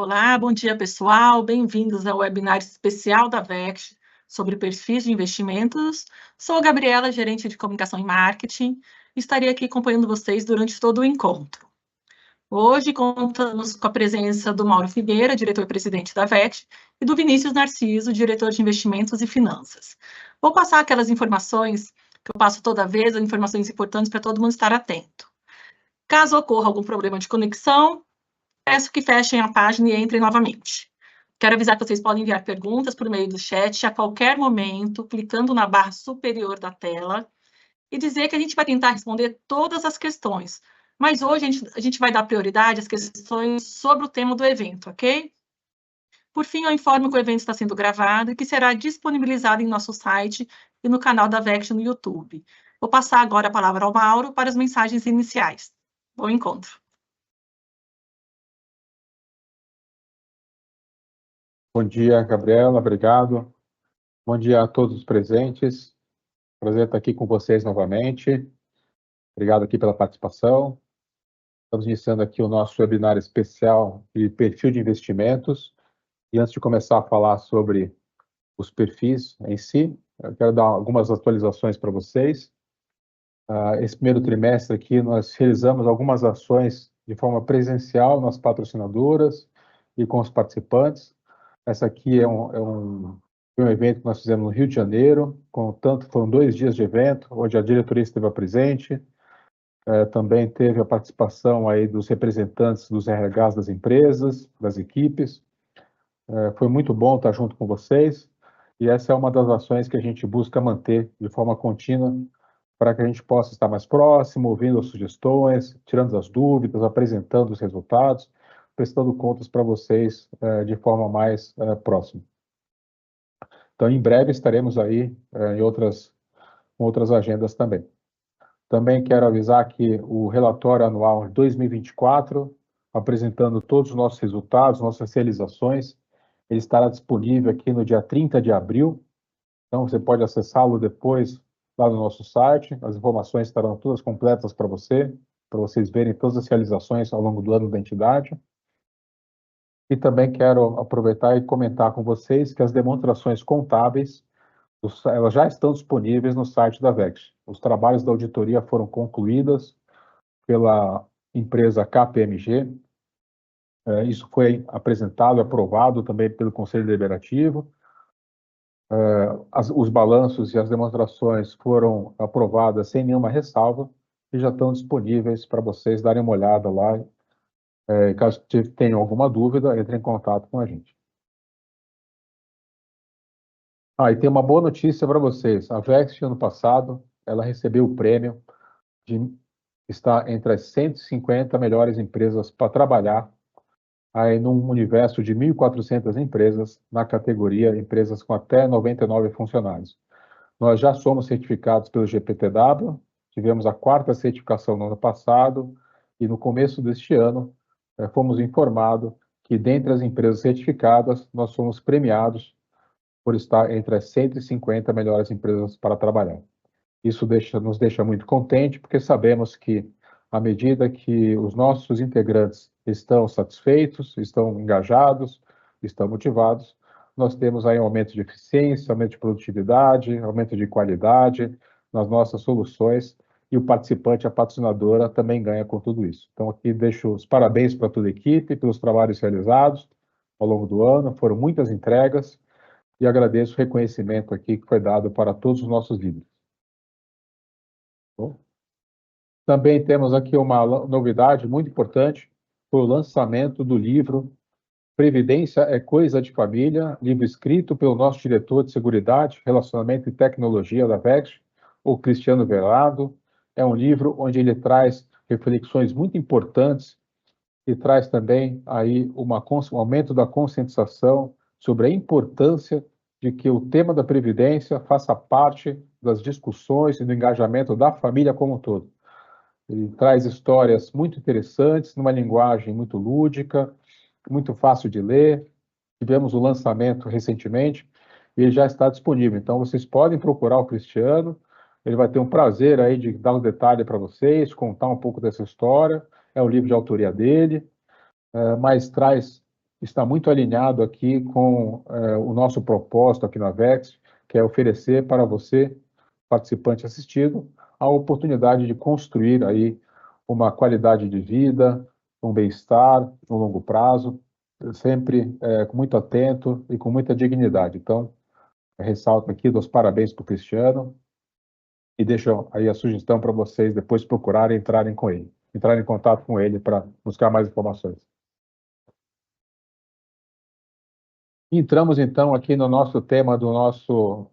Olá, bom dia pessoal, bem-vindos ao webinar especial da VEX sobre perfis de investimentos. Sou a Gabriela, gerente de comunicação e marketing, e estarei aqui acompanhando vocês durante todo o encontro. Hoje contamos com a presença do Mauro Figueira, diretor-presidente da VEX, e do Vinícius Narciso, diretor de investimentos e finanças. Vou passar aquelas informações que eu passo toda vez, as informações importantes para todo mundo estar atento. Caso ocorra algum problema de conexão, peço que fechem a página e entrem novamente. Quero avisar que vocês podem enviar perguntas por meio do chat a qualquer momento, clicando na barra superior da tela, e dizer que a gente vai tentar responder todas as questões, mas hoje a gente vai dar prioridade às questões sobre o tema do evento, ok? Por fim, eu informo que o evento está sendo gravado e que será disponibilizado em nosso site e no canal da VEX no YouTube. Vou passar agora a palavra ao Mauro para as mensagens iniciais. Bom encontro. Bom dia, Gabriela, obrigado. Bom dia a todos os presentes. Prazer estar aqui com vocês novamente. Obrigado aqui pela participação. Estamos iniciando aqui o nosso webinar especial de perfil de investimentos. E antes de começar a falar sobre os perfis em si, eu quero dar algumas atualizações para vocês. Esse primeiro trimestre aqui, nós realizamos algumas ações de forma presencial nas patrocinadoras e com os participantes. Essa aqui foi um evento que nós fizemos no Rio de Janeiro, foram 2 dias de evento, onde a diretoria esteve presente, também teve a participação aí dos representantes dos RHs das empresas, das equipes. Foi muito bom estar junto com vocês, e essa é uma das ações que a gente busca manter de forma contínua, para que a gente possa estar mais próximo, ouvindo as sugestões, tirando as dúvidas, apresentando os resultados, prestando contas para vocês de forma mais próxima. Então, em breve estaremos aí em outras agendas também. Também quero avisar que o relatório anual de 2024, apresentando todos os nossos resultados, nossas realizações, ele estará disponível aqui no dia 30 de abril. Então, você pode acessá-lo depois lá no nosso site. As informações estarão todas completas para vocês verem todas as realizações ao longo do ano da entidade. E também quero aproveitar e comentar com vocês que as demonstrações contábeis, elas já estão disponíveis no site da VEX. Os trabalhos da auditoria foram concluídos pela empresa KPMG. Isso foi apresentado e aprovado também pelo Conselho Deliberativo. Os balanços e as demonstrações foram aprovadas sem nenhuma ressalva e já estão disponíveis para vocês darem uma olhada lá. Caso tenham alguma dúvida, entre em contato com a gente. E tem uma boa notícia para vocês. A VEX, ano passado, ela recebeu o prêmio de estar entre as 150 melhores empresas para trabalhar aí num universo de 1.400 empresas na categoria empresas com até 99 funcionários. Nós já somos certificados pelo GPTW, tivemos a 4ª certificação no ano passado e no começo deste ano fomos informados que dentre as empresas certificadas nós somos premiados por estar entre as 150 melhores empresas para trabalhar. Isso nos deixa muito contente, porque sabemos que, à medida que os nossos integrantes estão satisfeitos, estão engajados, estão motivados, nós temos aí um aumento de eficiência, aumento de produtividade, aumento de qualidade nas nossas soluções, e o participante, a patrocinadora, também ganha com tudo isso. Então, aqui deixo os parabéns para toda a equipe, pelos trabalhos realizados ao longo do ano, foram muitas entregas, e agradeço o reconhecimento aqui que foi dado para todos os nossos líderes. Bom, também temos aqui uma novidade muito importante, foi o lançamento do livro Previdência é Coisa de Família, livro escrito pelo nosso diretor de Seguridade, Relacionamento e Tecnologia da VEX, o Cristiano Velado. É um livro onde ele traz reflexões muito importantes e traz também aí um aumento da conscientização sobre a importância de que o tema da Previdência faça parte das discussões e do engajamento da família como um todo. Ele traz histórias muito interessantes, numa linguagem muito lúdica, muito fácil de ler. Tivemos o lançamento recentemente e ele já está disponível. Então, vocês podem procurar o Cristiano, ele vai ter um prazer aí de dar um detalhe para vocês, contar um pouco dessa história. É um livro de autoria dele, mas traz está muito alinhado aqui com o nosso propósito aqui na VEX, que é oferecer para você, participante assistido, a oportunidade de construir aí uma qualidade de vida, um bem-estar no longo prazo, sempre muito atento e com muita dignidade. Então, ressalto aqui, dou os parabéns para o Cristiano e deixo aí a sugestão para vocês depois procurarem entrarem em contato com ele para buscar mais informações. Entramos então aqui no nosso tema do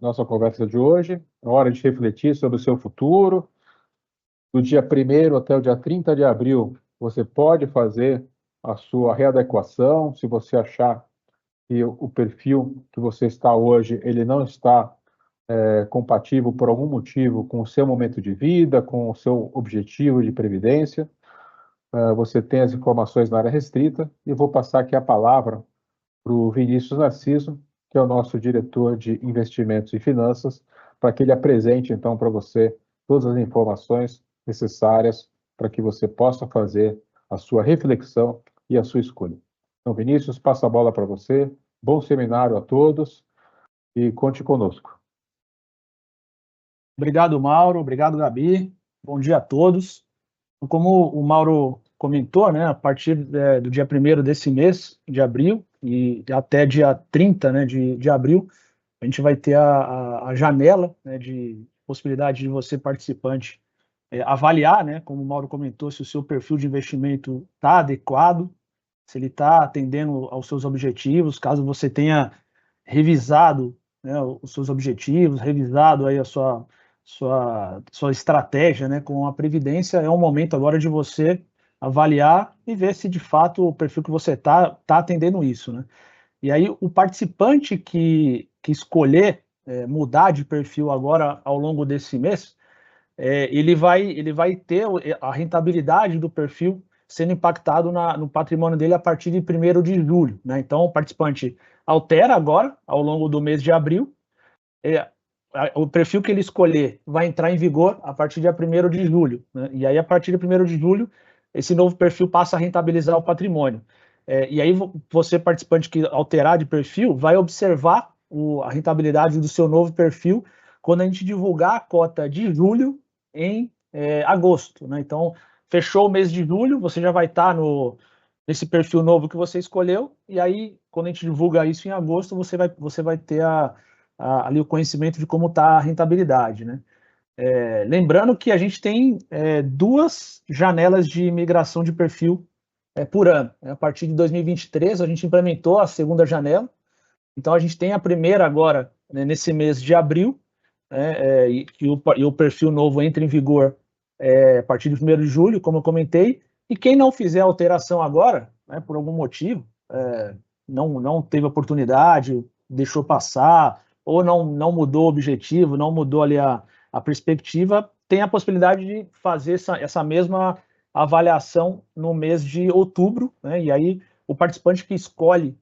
nossa conversa de hoje, é hora de refletir sobre o seu futuro. Do dia 1º até o dia 30 de abril, você pode fazer a sua readequação, se você achar que o perfil que você está hoje, ele não está compatível por algum motivo com o seu momento de vida, com o seu objetivo de previdência. Você tem as informações na área restrita e vou passar aqui a palavra para o Vinícius Narciso, que é o nosso diretor de investimentos e finanças, para que ele apresente então para você todas as informações necessárias para que você possa fazer a sua reflexão e a sua escolha. Então, Vinícius, passo a bola para você. Bom seminário a todos e conte conosco. Obrigado, Mauro. Obrigado, Gabi. Bom dia a todos. Como o Mauro comentou, né, a partir do dia 1º desse mês, de abril, e até dia 30, né, de abril, a gente vai ter a janela, né, de possibilidade de você, participante, avaliar, né, como o Mauro comentou, se o seu perfil de investimento está adequado, se ele está atendendo aos seus objetivos, caso você tenha revisado, né, os seus objetivos, revisado aí a sua estratégia, né, com a Previdência, é um momento agora de você avaliar e ver se de fato o perfil que você tá atendendo isso, né? E aí o participante que escolher mudar de perfil agora ao longo desse mês, ele vai ter a rentabilidade do perfil sendo impactado no patrimônio dele a partir de 1º de julho, né? Então o participante altera agora ao longo do mês de abril, o perfil que ele escolher vai entrar em vigor a partir de 1º de julho, né? E aí, a partir de 1º de julho, esse novo perfil passa a rentabilizar o patrimônio. E aí, você, participante que alterar de perfil, vai observar a rentabilidade do seu novo perfil quando a gente divulgar a cota de julho em agosto, né? Então, fechou o mês de julho, você já vai estar nesse perfil novo que você escolheu, e aí, quando a gente divulga isso em agosto, você vai ter ali o conhecimento de como está a rentabilidade, né? Lembrando que a gente tem 2 janelas de migração de perfil por ano. A partir de 2023, a gente implementou a 2ª janela. Então, a gente tem a primeira agora, né, nesse mês de abril, né, e o perfil novo entra em vigor a partir de 1º de julho, como eu comentei. E quem não fizer alteração agora, né, por algum motivo, não teve oportunidade, deixou passar, ou não mudou o objetivo, não mudou ali a perspectiva, tem a possibilidade de fazer essa mesma avaliação no mês de outubro, né? E aí o participante que escolhe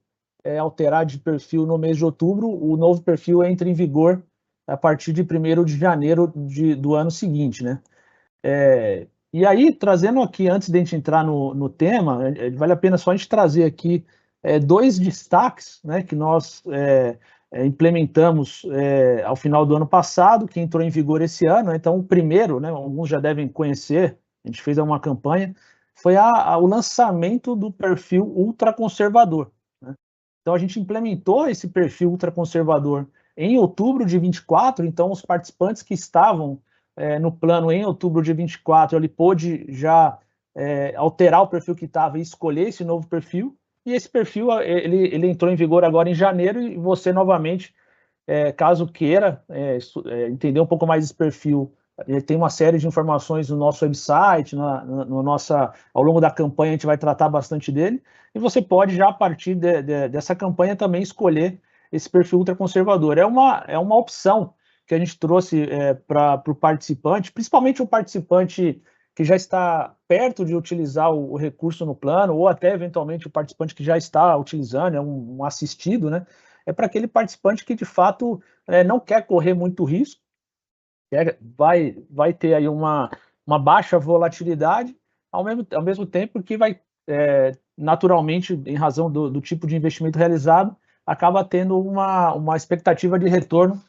alterar de perfil no mês de outubro, o novo perfil entra em vigor a partir de 1º de janeiro do ano seguinte, né? E aí, trazendo aqui, antes de a gente entrar no tema, vale a pena só a gente trazer aqui 2 destaques, né, que nós implementamos ao final do ano passado, que entrou em vigor esse ano, né? Então, o primeiro, né, alguns já devem conhecer, a gente fez uma campanha, foi o lançamento do perfil ultraconservador, né? Então, a gente implementou esse perfil ultraconservador em outubro de 24, então os participantes que estavam no plano em outubro de 24, ele pôde já alterar o perfil que estava e escolher esse novo perfil, e esse perfil ele entrou em vigor agora em janeiro, e você novamente, caso queira entender um pouco mais desse perfil, tem uma série de informações no nosso website, ao longo da campanha a gente vai tratar bastante dele, e você pode já a partir dessa campanha também escolher esse perfil ultraconservador. É uma opção que a gente trouxe para o participante, principalmente o participante que já está perto de utilizar o recurso no plano, ou até eventualmente o participante que já está utilizando, é um assistido, né? É para aquele participante que de fato não quer correr muito risco, vai ter aí uma baixa volatilidade, ao mesmo tempo que vai naturalmente, em razão do tipo de investimento realizado, acaba tendo uma expectativa de retorno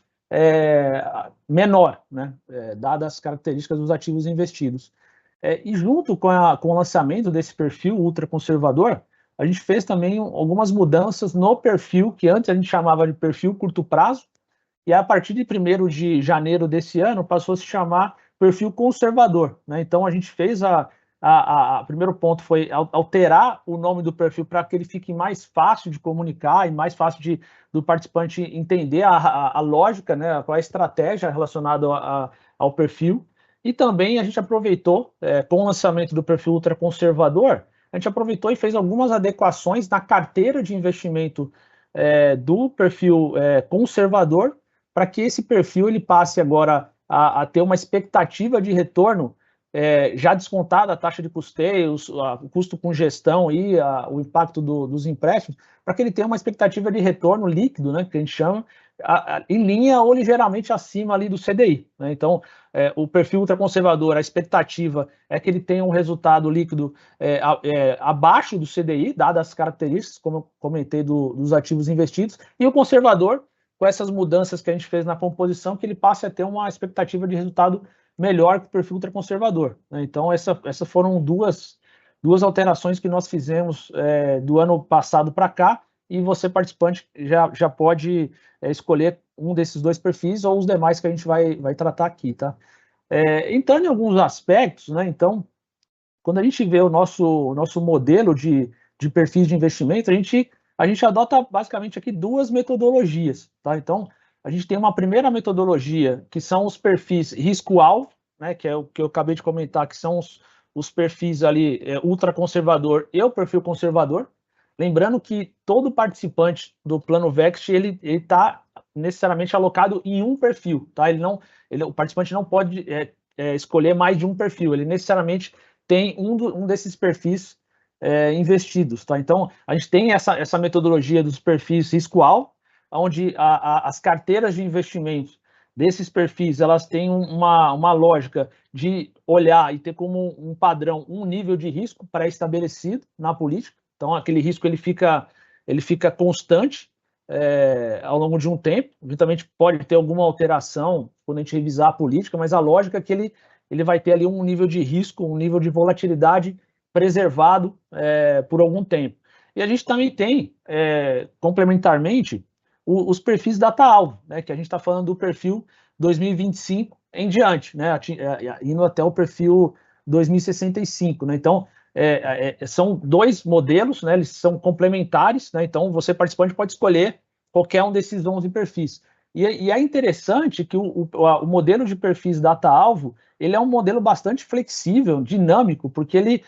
menor, né, dadas as características dos ativos investidos. E junto com o lançamento desse perfil ultraconservador, a gente fez também algumas mudanças no perfil, que antes a gente chamava de perfil curto prazo, e a partir de 1º de janeiro desse ano passou a se chamar perfil conservador, né? Então a gente fez o primeiro ponto foi alterar o nome do perfil para que ele fique mais fácil de comunicar e mais fácil do participante entender a lógica, né, qual é a estratégia relacionada ao perfil. E também a gente aproveitou, com o lançamento do perfil ultraconservador, a gente aproveitou e fez algumas adequações na carteira de investimento do perfil conservador, para que esse perfil ele passe agora a ter uma expectativa de retorno já descontada a taxa de custeios, o custo com gestão e o impacto dos empréstimos, para que ele tenha uma expectativa de retorno líquido, né, que a gente chama, em linha ou ligeiramente acima ali do CDI, né? Então, o perfil ultraconservador, a expectativa é que ele tenha um resultado líquido abaixo do CDI, dadas as características, como eu comentei, dos ativos investidos, e o conservador, com essas mudanças que a gente fez na composição, que ele passe a ter uma expectativa de resultado melhor que o perfil ultraconservador, né? Então, essas foram duas alterações que nós fizemos do ano passado para cá, e você, participante, já pode escolher um desses 2 perfis ou os demais que a gente vai tratar aqui, tá? Entrando em alguns aspectos, né? Então, quando a gente vê o nosso modelo de perfis de investimento, a gente adota basicamente aqui 2 metodologias, tá? Então, a gente tem uma primeira metodologia, que são os perfis risco-alvo, né, que é o que eu acabei de comentar, que são os perfis ali ultraconservador e o perfil conservador. Lembrando que todo participante do plano Vext, ele está necessariamente alocado em um perfil, tá? O participante não pode escolher mais de um perfil, ele necessariamente tem um desses perfis investidos, tá? Então, a gente tem essa metodologia dos perfis risco-alvo, onde as carteiras de investimentos desses perfis, elas têm uma lógica de olhar e ter como um padrão um nível de risco pré-estabelecido na política. Então, aquele risco ele fica constante ao longo de um tempo. Eventualmente pode ter alguma alteração quando a gente revisar a política, mas a lógica é que ele vai ter ali um nível de risco, um nível de volatilidade preservado por algum tempo. E a gente também tem, complementarmente, os perfis data-alvo, né, que a gente está falando do perfil 2025 em diante, né, indo até o perfil 2065. Né? Então, são 2 modelos, né, eles são complementares, né, então você, participante, pode escolher qualquer um desses 11 perfis. E é interessante que o modelo de perfis data-alvo, ele é um modelo bastante flexível, dinâmico, porque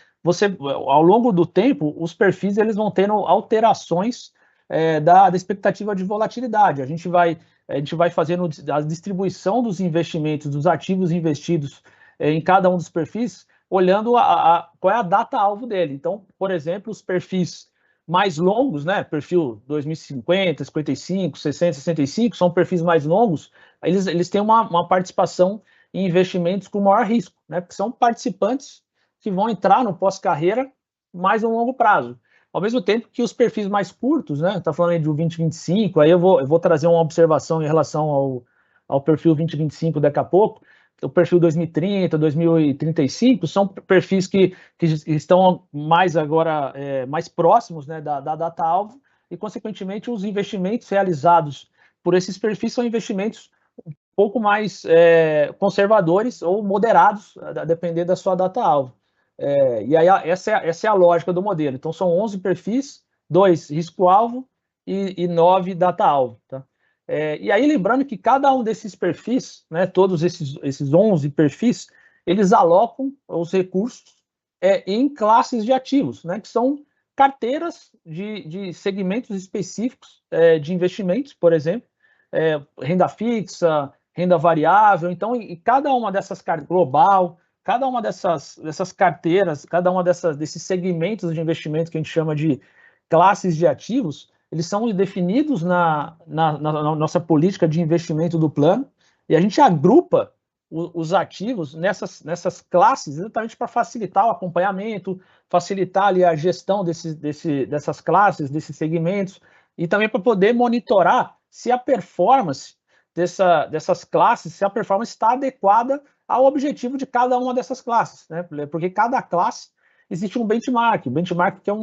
ao longo do tempo, os perfis eles vão tendo alterações da expectativa de volatilidade. A gente vai fazendo a distribuição dos investimentos, dos ativos investidos em cada um dos perfis, olhando qual é a data-alvo dele. Então, por exemplo, os perfis mais longos, né, perfil 2050, 55, 60, 65, são perfis mais longos, eles têm uma participação em investimentos com maior risco, né, porque são participantes que vão entrar no pós-carreira mais a longo prazo. Ao mesmo tempo que os perfis mais curtos, né, está falando aí do 2025, aí eu vou trazer uma observação em relação ao perfil 2025 daqui a pouco. O perfil 2030, 2035, são perfis que estão mais agora, mais próximos, né, da data-alvo, e, consequentemente, os investimentos realizados por esses perfis são investimentos um pouco mais conservadores ou moderados, a depender da sua data-alvo. E aí essa é a lógica do modelo. Então, são 11 perfis, 2 risco-alvo e 9 data-alvo, tá? E aí, lembrando que cada um desses perfis, né, todos esses 11 perfis, eles alocam os recursos em classes de ativos, né, que são carteiras de segmentos específicos de investimentos, por exemplo, renda fixa, renda variável. Então, em cada uma dessas carteiras, global, cada uma dessas carteiras, cada uma desses segmentos de investimento que a gente chama de classes de ativos, eles são definidos na nossa política de investimento do plano, e a gente agrupa os ativos nessas classes, exatamente para facilitar o acompanhamento, facilitar ali a gestão dessas classes, desses segmentos, e também para poder monitorar se a performance dessas classes, se a performance está adequada ao objetivo de cada uma dessas classes, né? Porque cada classe existe um benchmark que é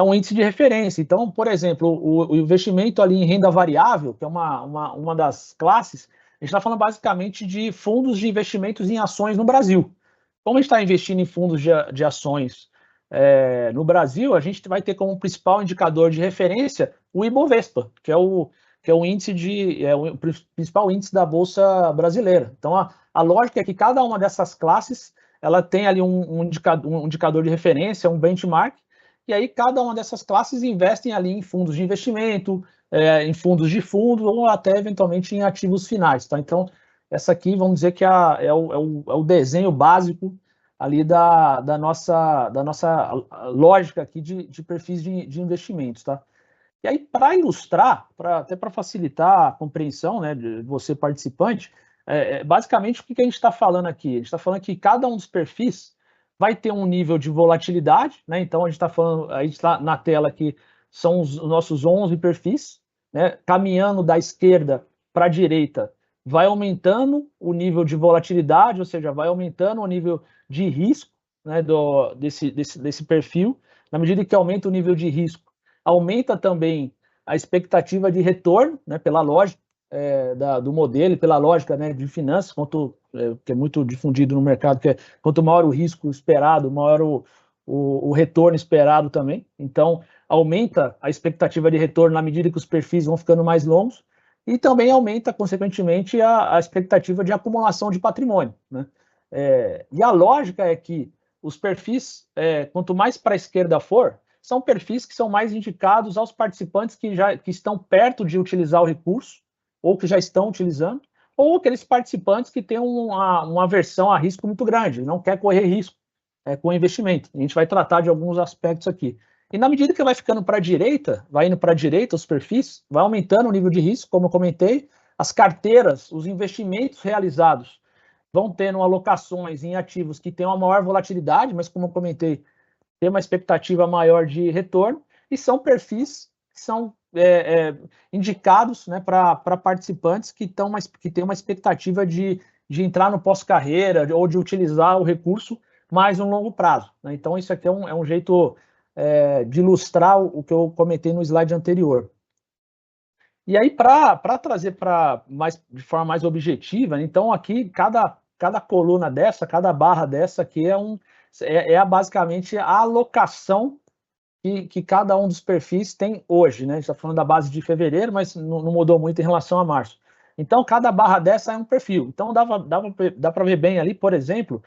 um índice de referência. Então, por exemplo, o investimento ali em renda variável, que é uma das classes, a gente está falando basicamente de fundos de investimentos em ações no Brasil. Como a gente está investindo em fundos de ações no Brasil, a gente vai ter como principal indicador de referência o Ibovespa, que é o o principal índice da Bolsa Brasileira. Então, a lógica é que cada uma dessas classes ela tem ali um indicador de referência, um benchmark, e aí cada uma dessas classes investem ali em fundos de investimento, em fundos de fundo ou até eventualmente em ativos finais. Tá? Então, essa aqui, vamos dizer que é o desenho básico ali da nossa lógica aqui de perfis de investimentos. Tá? E aí, para ilustrar, até para facilitar a compreensão, né, de você participante, basicamente o que a gente está falando aqui? A gente está falando que cada um dos perfis vai ter um nível de volatilidade, né? Então a gente está falando, a gente está na tela aqui, são os nossos 11 perfis, né? Caminhando da esquerda para a direita, vai aumentando o nível de volatilidade, ou seja, vai aumentando o nível de risco, né, desse perfil. Na medida que aumenta o nível de risco, aumenta também a expectativa de retorno, né, pela lógica do modelo e pela lógica, né, de finanças, que é muito difundido no mercado, que é quanto maior o risco esperado, maior o retorno esperado também. Então, aumenta a expectativa de retorno na medida que os perfis vão ficando mais longos e também aumenta, consequentemente, a expectativa de acumulação de patrimônio. Né? E a lógica é que os perfis, quanto mais para a esquerda for, são perfis que são mais indicados aos participantes que estão perto de utilizar o recurso, ou que já estão utilizando, ou aqueles participantes que têm uma aversão a risco muito grande, não quer correr risco com investimento. A gente vai tratar de alguns aspectos aqui. E na medida que vai ficando para a direita, vai indo para a direita os perfis, vai aumentando o nível de risco, como eu comentei, as carteiras, os investimentos realizados vão tendo alocações em ativos que têm uma maior volatilidade, mas como eu comentei, tem uma expectativa maior de retorno, e são perfis que são indicados, né, para participantes que têm uma expectativa de entrar no pós-carreira ou de utilizar o recurso mais no longo prazo. Né? Então, isso aqui é um jeito de ilustrar o que eu comentei no slide anterior. E aí, para trazer de forma mais objetiva, então aqui, cada coluna dessa, cada barra dessa aqui basicamente a alocação que cada um dos perfis tem hoje, né? A gente está falando da base de fevereiro, mas não mudou muito em relação a março. Então, cada barra dessa é um perfil. Então, dá para ver bem ali, por exemplo,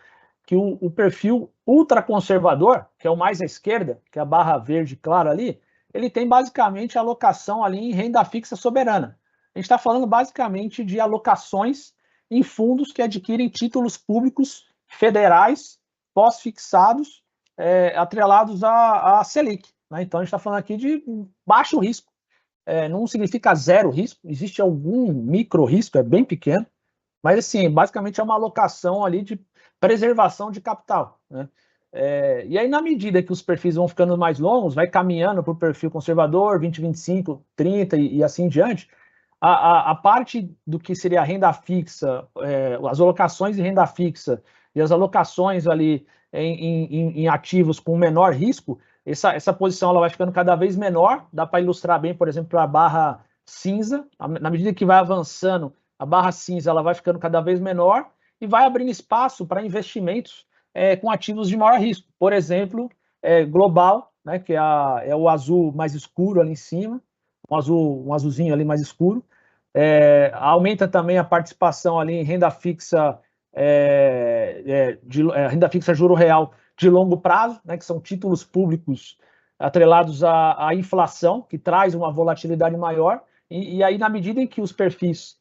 que o perfil ultraconservador, que é o mais à esquerda, que é a barra verde clara ali, ele tem basicamente alocação ali em renda fixa soberana. A gente está falando basicamente de alocações em fundos que adquirem títulos públicos federais pós-fixados atrelados à Selic. Né? Então, a gente está falando aqui de baixo risco. Não significa zero risco, existe algum micro risco, é bem pequeno, mas, assim, basicamente é uma alocação ali de preservação de capital. Né? E aí, na medida que os perfis vão ficando mais longos, vai caminhando para o perfil conservador, 20, 25, 30 e assim em diante, a parte do que seria a renda fixa, as alocações em renda fixa e as alocações ali em ativos com menor risco, essa posição ela vai ficando cada vez menor. Dá para ilustrar bem, por exemplo, a barra cinza. Na medida que vai avançando, a barra cinza ela vai ficando cada vez menor e vai abrindo espaço para investimentos com ativos de maior risco. Por exemplo, global, né, que é o azul mais escuro ali em cima, um azulzinho ali mais escuro. Aumenta também a participação ali em renda fixa, renda fixa juro real de longo prazo, né, que são títulos públicos atrelados à inflação, que traz uma volatilidade maior, e aí, na medida em que os perfis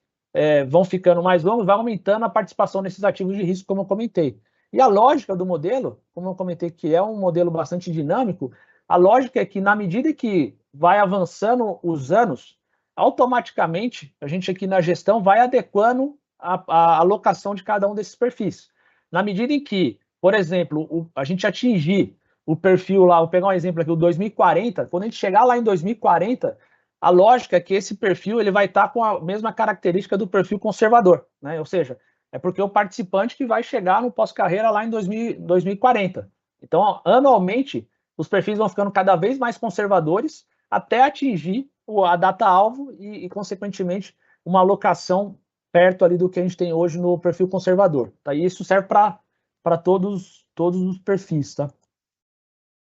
vão ficando mais longos, vai aumentando a participação nesses ativos de risco, como eu comentei. E a lógica do modelo, como eu comentei, que é um modelo bastante dinâmico, a lógica é que, na medida que vai avançando os anos, automaticamente, a gente aqui na gestão vai adequando a alocação de cada um desses perfis. Na medida em que, por exemplo, a gente atingir o perfil lá, vou pegar um exemplo aqui, o 2040, quando a gente chegar lá em 2040, a lógica é que esse perfil ele vai estar com a mesma característica do perfil conservador, né? Ou seja, é porque o participante que vai chegar no pós-carreira lá em 2040. Então, anualmente, os perfis vão ficando cada vez mais conservadores até atingir a data-alvo e, consequentemente, uma alocação perto ali do que a gente tem hoje no perfil conservador. Tá? E isso serve para todos os perfis. Tá?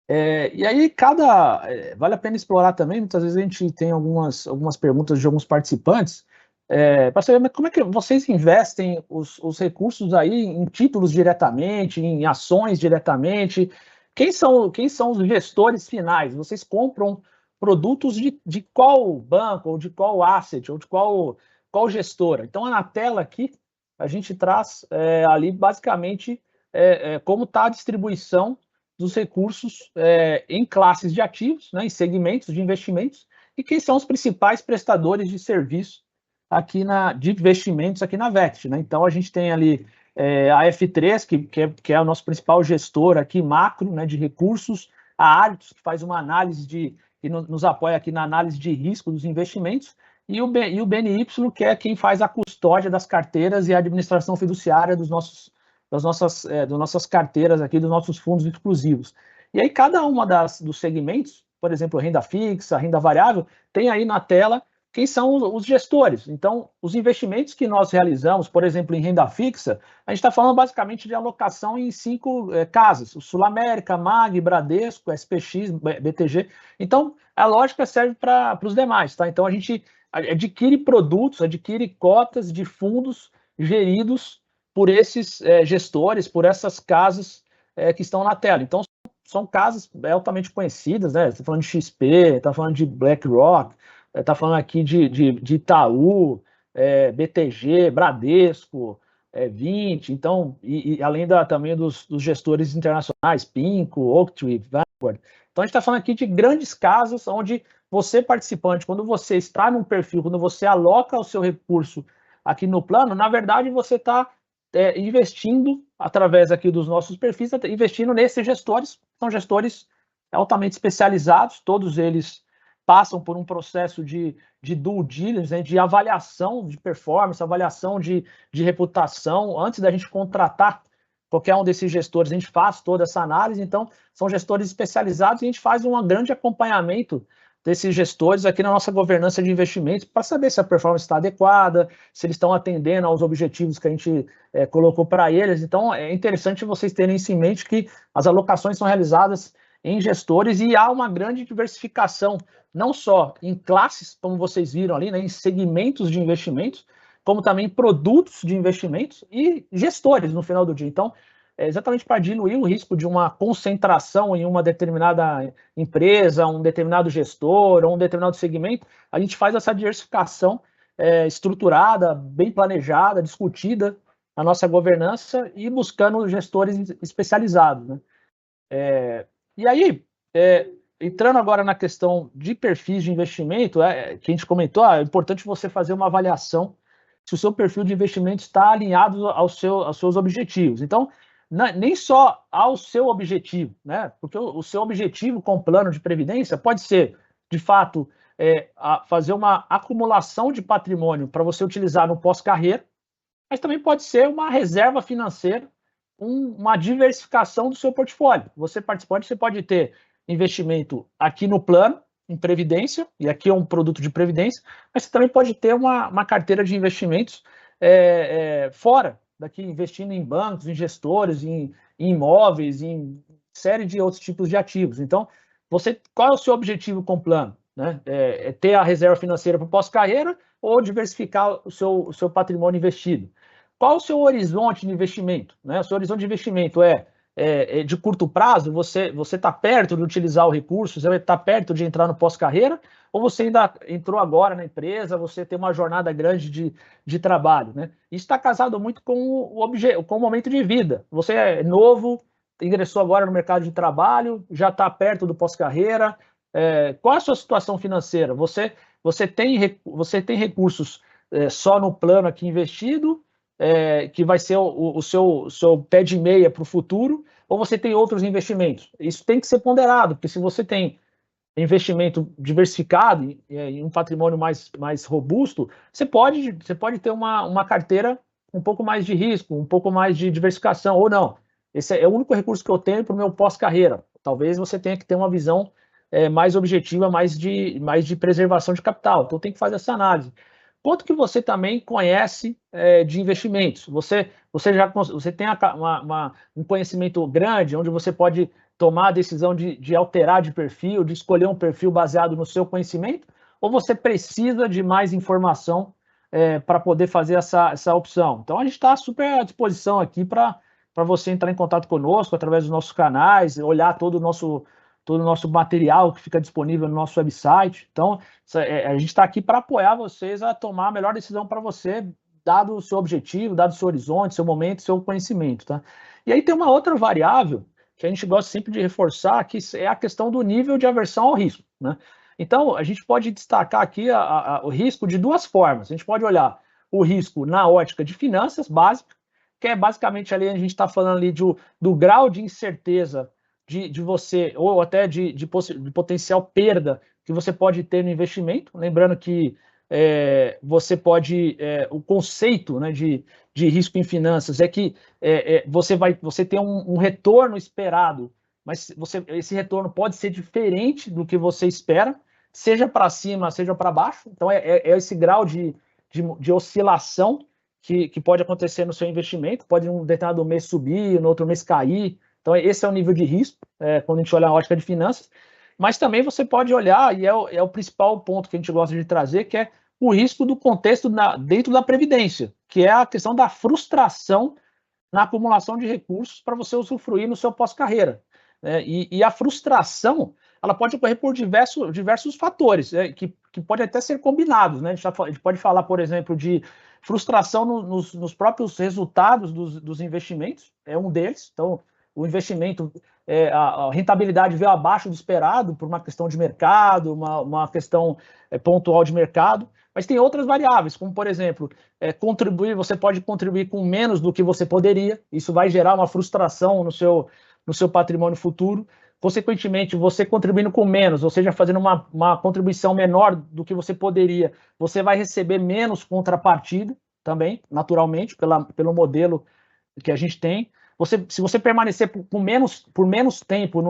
E aí, vale a pena explorar também, muitas vezes a gente tem algumas perguntas de alguns participantes, para saber como é que vocês investem os recursos aí em títulos diretamente, em ações diretamente, quem são os gestores finais? Vocês compram produtos de qual banco, ou de qual asset, ou de qual gestora? Então, na tela aqui, a gente traz ali basicamente como está a distribuição dos recursos em classes de ativos, né, em segmentos de investimentos, e quem são os principais prestadores de serviço aqui de investimentos aqui na Vect. Né? Então, a gente tem ali a F3, que é o nosso principal gestor aqui, macro, né, de recursos, a Arctos, que faz uma análise que nos apoia aqui na análise de risco dos investimentos, e o BNY, que é quem faz a custódia das carteiras e a administração fiduciária das nossas carteiras aqui, dos nossos fundos exclusivos. E aí, cada uma dos segmentos, por exemplo, renda fixa, renda variável, tem aí na tela quem são os gestores. Então, os investimentos que nós realizamos, por exemplo, em renda fixa, a gente está falando basicamente de alocação em 5 casas, o Sul América, MAG, Bradesco, SPX, BTG. Então, a lógica serve para os demais, tá? Então, a gente adquire produtos, adquire cotas de fundos geridos por esses gestores, por essas casas que estão na tela. Então, são casas altamente conhecidas, né? Está falando de XP, está falando de BlackRock, está falando aqui de Itaú, BTG, Bradesco, 20, então, e além também dos gestores internacionais, PINCO, Oaktree, Vanguard. Então, a gente está falando aqui de grandes casas onde você, participante, quando você está num perfil, quando você aloca o seu recurso aqui no plano, na verdade, você está investindo, através aqui dos nossos perfis, investindo nesses gestores, são gestores altamente especializados, todos eles passam por um processo de due diligence, né, de avaliação de performance, avaliação de reputação. Antes da gente contratar qualquer um desses gestores, a gente faz toda essa análise. Então, são gestores especializados e a gente faz um grande acompanhamento desses gestores aqui na nossa governança de investimentos para saber se a performance está adequada, se eles estão atendendo aos objetivos que a gente colocou para eles. Então, é interessante vocês terem isso em mente, que as alocações são realizadas em gestores e há uma grande diversificação, não só em classes, como vocês viram ali, né, em segmentos de investimentos, como também produtos de investimentos e gestores no final do dia. Então, exatamente para diluir o risco de uma concentração em uma determinada empresa, um determinado gestor ou um determinado segmento, a gente faz essa diversificação estruturada, bem planejada, discutida na nossa governança e buscando gestores especializados. Né? E aí, entrando agora na questão de perfis de investimento, que a gente comentou, é importante você fazer uma avaliação se o seu perfil de investimento está alinhado aos seus objetivos. Então, nem só ao seu objetivo, né? Porque o seu objetivo com o plano de previdência pode ser, de fato, fazer uma acumulação de patrimônio para você utilizar no pós-carreira, mas também pode ser uma reserva financeira, uma diversificação do seu portfólio. Você, participante, você pode ter investimento aqui no plano, em previdência, e aqui é um produto de previdência, mas você também pode ter uma carteira de investimentos fora daqui, investindo em bancos, em gestores, em imóveis, em série de outros tipos de ativos. Então, qual é o seu objetivo com o plano? Né? Ter a reserva financeira para o pós-carreira ou diversificar o seu patrimônio investido? Qual o seu horizonte de investimento? Né? O seu horizonte de investimento é de curto prazo? Você está perto de utilizar o recurso? Você está perto de entrar no pós-carreira? Ou você ainda entrou agora na empresa? Você tem uma jornada grande de trabalho? Né? Isso está casado muito com o momento de vida. Você é novo, ingressou agora no mercado de trabalho, já está perto do pós-carreira. Qual é a sua situação financeira? Você tem recursos só no plano aqui investido? que vai ser o seu pé de meia para o futuro, ou você tem outros investimentos. Isso tem que ser ponderado, porque se você tem investimento diversificado e um patrimônio mais robusto, você pode ter uma carteira um pouco mais de risco, um pouco mais de diversificação, ou não. Esse é o único recurso que eu tenho para o meu pós-carreira. Talvez você tenha que ter uma visão mais objetiva, mais de preservação de capital. Então tem que fazer essa análise. Quanto que você também conhece de investimentos? Você tem um conhecimento grande, onde você pode tomar a decisão de alterar de perfil, de escolher um perfil baseado no seu conhecimento, ou você precisa de mais informação para poder fazer essa opção? Então, a gente está super à disposição aqui para você entrar em contato conosco através dos nossos canais, olhar todo o nosso material que fica disponível no nosso website. Então, a gente está aqui para apoiar vocês a tomar a melhor decisão para você, dado o seu objetivo, dado o seu horizonte, seu momento, seu conhecimento, tá? E aí tem uma outra variável que a gente gosta sempre de reforçar, que é a questão do nível de aversão ao risco, né? Então, a gente pode destacar aqui o risco de duas formas. A gente pode olhar o risco na ótica de finanças básica, que é basicamente ali a gente está falando ali do grau de incerteza de você, ou até de potencial perda que você pode ter no investimento. Lembrando que você pode, o conceito, né, de risco em finanças é que você tem um retorno esperado, mas esse retorno pode ser diferente do que você espera, seja para cima, seja para baixo. Então, é esse grau de oscilação que pode acontecer no seu investimento. Pode em um determinado mês subir, no outro mês cair. Então, esse é o nível de risco, quando a gente olha a ótica de finanças. Mas também você pode olhar, e é o principal ponto que a gente gosta de trazer, que é o risco do contexto dentro da Previdência, que é a questão da frustração na acumulação de recursos para você usufruir no seu pós-carreira. E a frustração, ela pode ocorrer por diversos fatores, que podem até ser combinados, né? A gente pode falar, por exemplo, de frustração nos próprios resultados dos investimentos, é um deles. Então, o investimento, a rentabilidade veio abaixo do esperado por uma questão de mercado, uma questão pontual de mercado. Mas tem outras variáveis, como, por exemplo, você pode contribuir com menos do que você poderia, isso vai gerar uma frustração no seu patrimônio futuro. Consequentemente, você contribuindo com menos, ou seja, fazendo uma contribuição menor do que você poderia, você vai receber menos contrapartida também, naturalmente, pelo modelo que a gente tem. Se você permanecer por menos tempo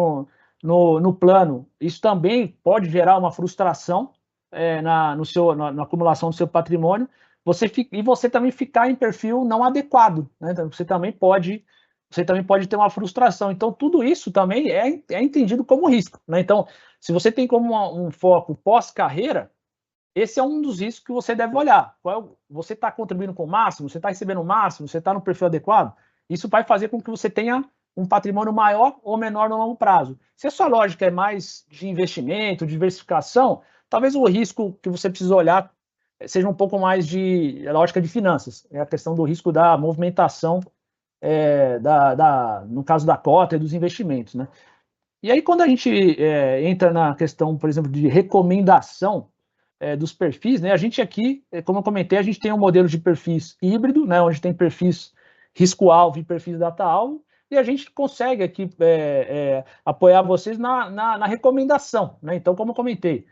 no plano, isso também pode gerar uma frustração na acumulação do seu patrimônio, e você também ficar em perfil não adequado, né? Então, você também pode ter uma frustração. Então, tudo isso também é entendido como risco, né? Então, se você tem como um foco pós-carreira, esse é um dos riscos que você deve olhar. Você está contribuindo com o máximo? Você está recebendo o máximo? Você está no perfil adequado? Isso vai fazer com que você tenha um patrimônio maior ou menor no longo prazo. Se a sua lógica é mais de investimento, diversificação, talvez o risco que você precisa olhar seja um pouco mais de lógica de finanças. É a questão do risco da movimentação, no caso da cota e dos investimentos, né? E aí, quando a gente entra na questão, por exemplo, de recomendação dos perfis, né? A gente aqui, como eu comentei, a gente tem um modelo de perfis híbrido, né? Onde tem perfis risco-alvo e perfis data-alvo, e a gente consegue aqui apoiar vocês na recomendação, né? Então, como eu comentei,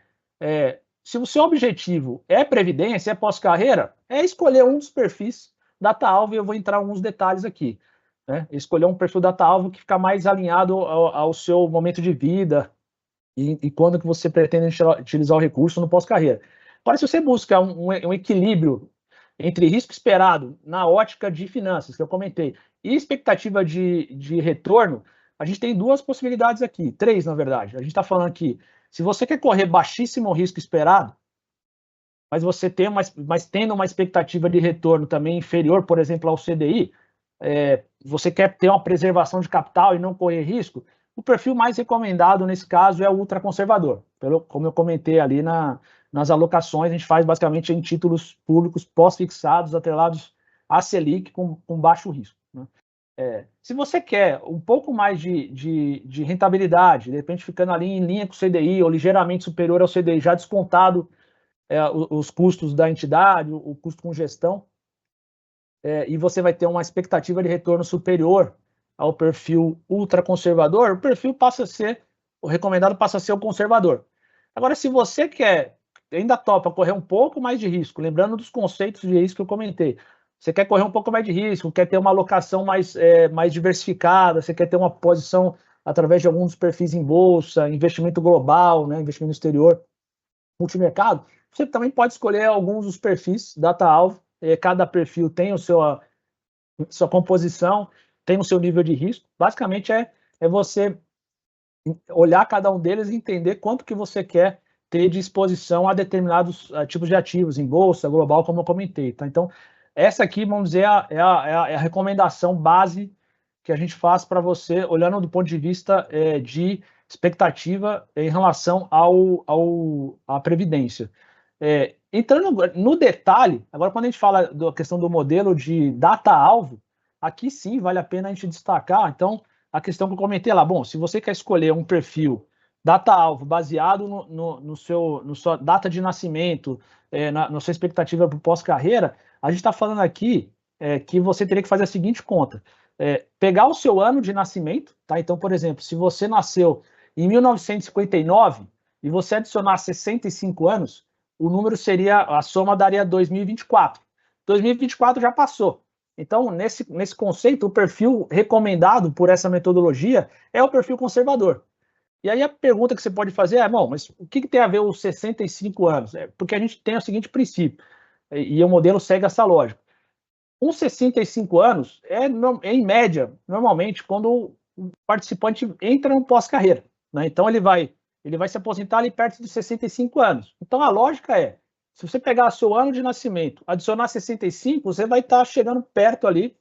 se o seu objetivo é previdência, é pós-carreira, é escolher um dos perfis data-alvo, e eu vou entrar em alguns detalhes aqui, né? Escolher um perfil data-alvo que fica mais alinhado ao seu momento de vida e quando que você pretende utilizar o recurso no pós-carreira. Agora, se você busca um equilíbrio entre risco esperado na ótica de finanças, que eu comentei, e expectativa de retorno, a gente tem duas possibilidades aqui, três, na verdade. A gente está falando aqui, se você quer correr baixíssimo risco esperado, mas tendo uma expectativa de retorno também inferior, por exemplo, ao CDI, você quer ter uma preservação de capital e não correr risco, o perfil mais recomendado nesse caso é o ultraconservador. Como eu comentei ali nas alocações, a gente faz basicamente em títulos públicos pós-fixados, atrelados à Selic com baixo risco, né? Se você quer um pouco mais de rentabilidade, de repente ficando ali em linha com o CDI ou ligeiramente superior ao CDI, já descontado os custos da entidade, o custo com gestão, e você vai ter uma expectativa de retorno superior ao perfil ultraconservador, o perfil passa a ser, o recomendado passa a ser o conservador. Agora, se você ainda topa correr um pouco mais de risco, lembrando dos conceitos de risco que eu comentei, você quer correr um pouco mais de risco, quer ter uma alocação mais diversificada, você quer ter uma posição através de alguns perfis em bolsa, investimento global, né, investimento no exterior, multimercado, você também pode escolher alguns dos perfis data-alvo. Cada perfil tem a sua composição, tem o seu nível de risco. Basicamente é você olhar cada um deles e entender quanto que você quer ter de exposição a determinados tipos de ativos, em bolsa, global, como eu comentei. Tá? Então, essa aqui, vamos dizer, é a recomendação base que a gente faz para você, olhando do ponto de vista de expectativa em relação à previdência. Entrando no detalhe, agora quando a gente fala da questão do modelo de data-alvo, aqui sim vale a pena a gente destacar, então, a questão que eu comentei lá. Bom, se você quer escolher um perfil data-alvo baseado no sua data de nascimento, na sua expectativa para o pós-carreira, a gente está falando aqui que você teria que fazer a seguinte conta. Pegar o seu ano de nascimento, tá? Então, por exemplo, se você nasceu em 1959 e você adicionar 65 anos, o número seria, a soma daria 2024. 2024 já passou. Então, nesse conceito, o perfil recomendado por essa metodologia é o perfil conservador. E aí a pergunta que você pode fazer é, bom, mas o que tem a ver os 65 anos? Porque a gente tem o seguinte princípio, e o modelo segue essa lógica. Com 65 anos, em média, normalmente, quando o participante entra no pós-carreira. Né? Então, ele vai se aposentar ali perto de 65 anos. Então, a lógica é, se você pegar seu ano de nascimento, adicionar 65, você vai estar chegando perto ali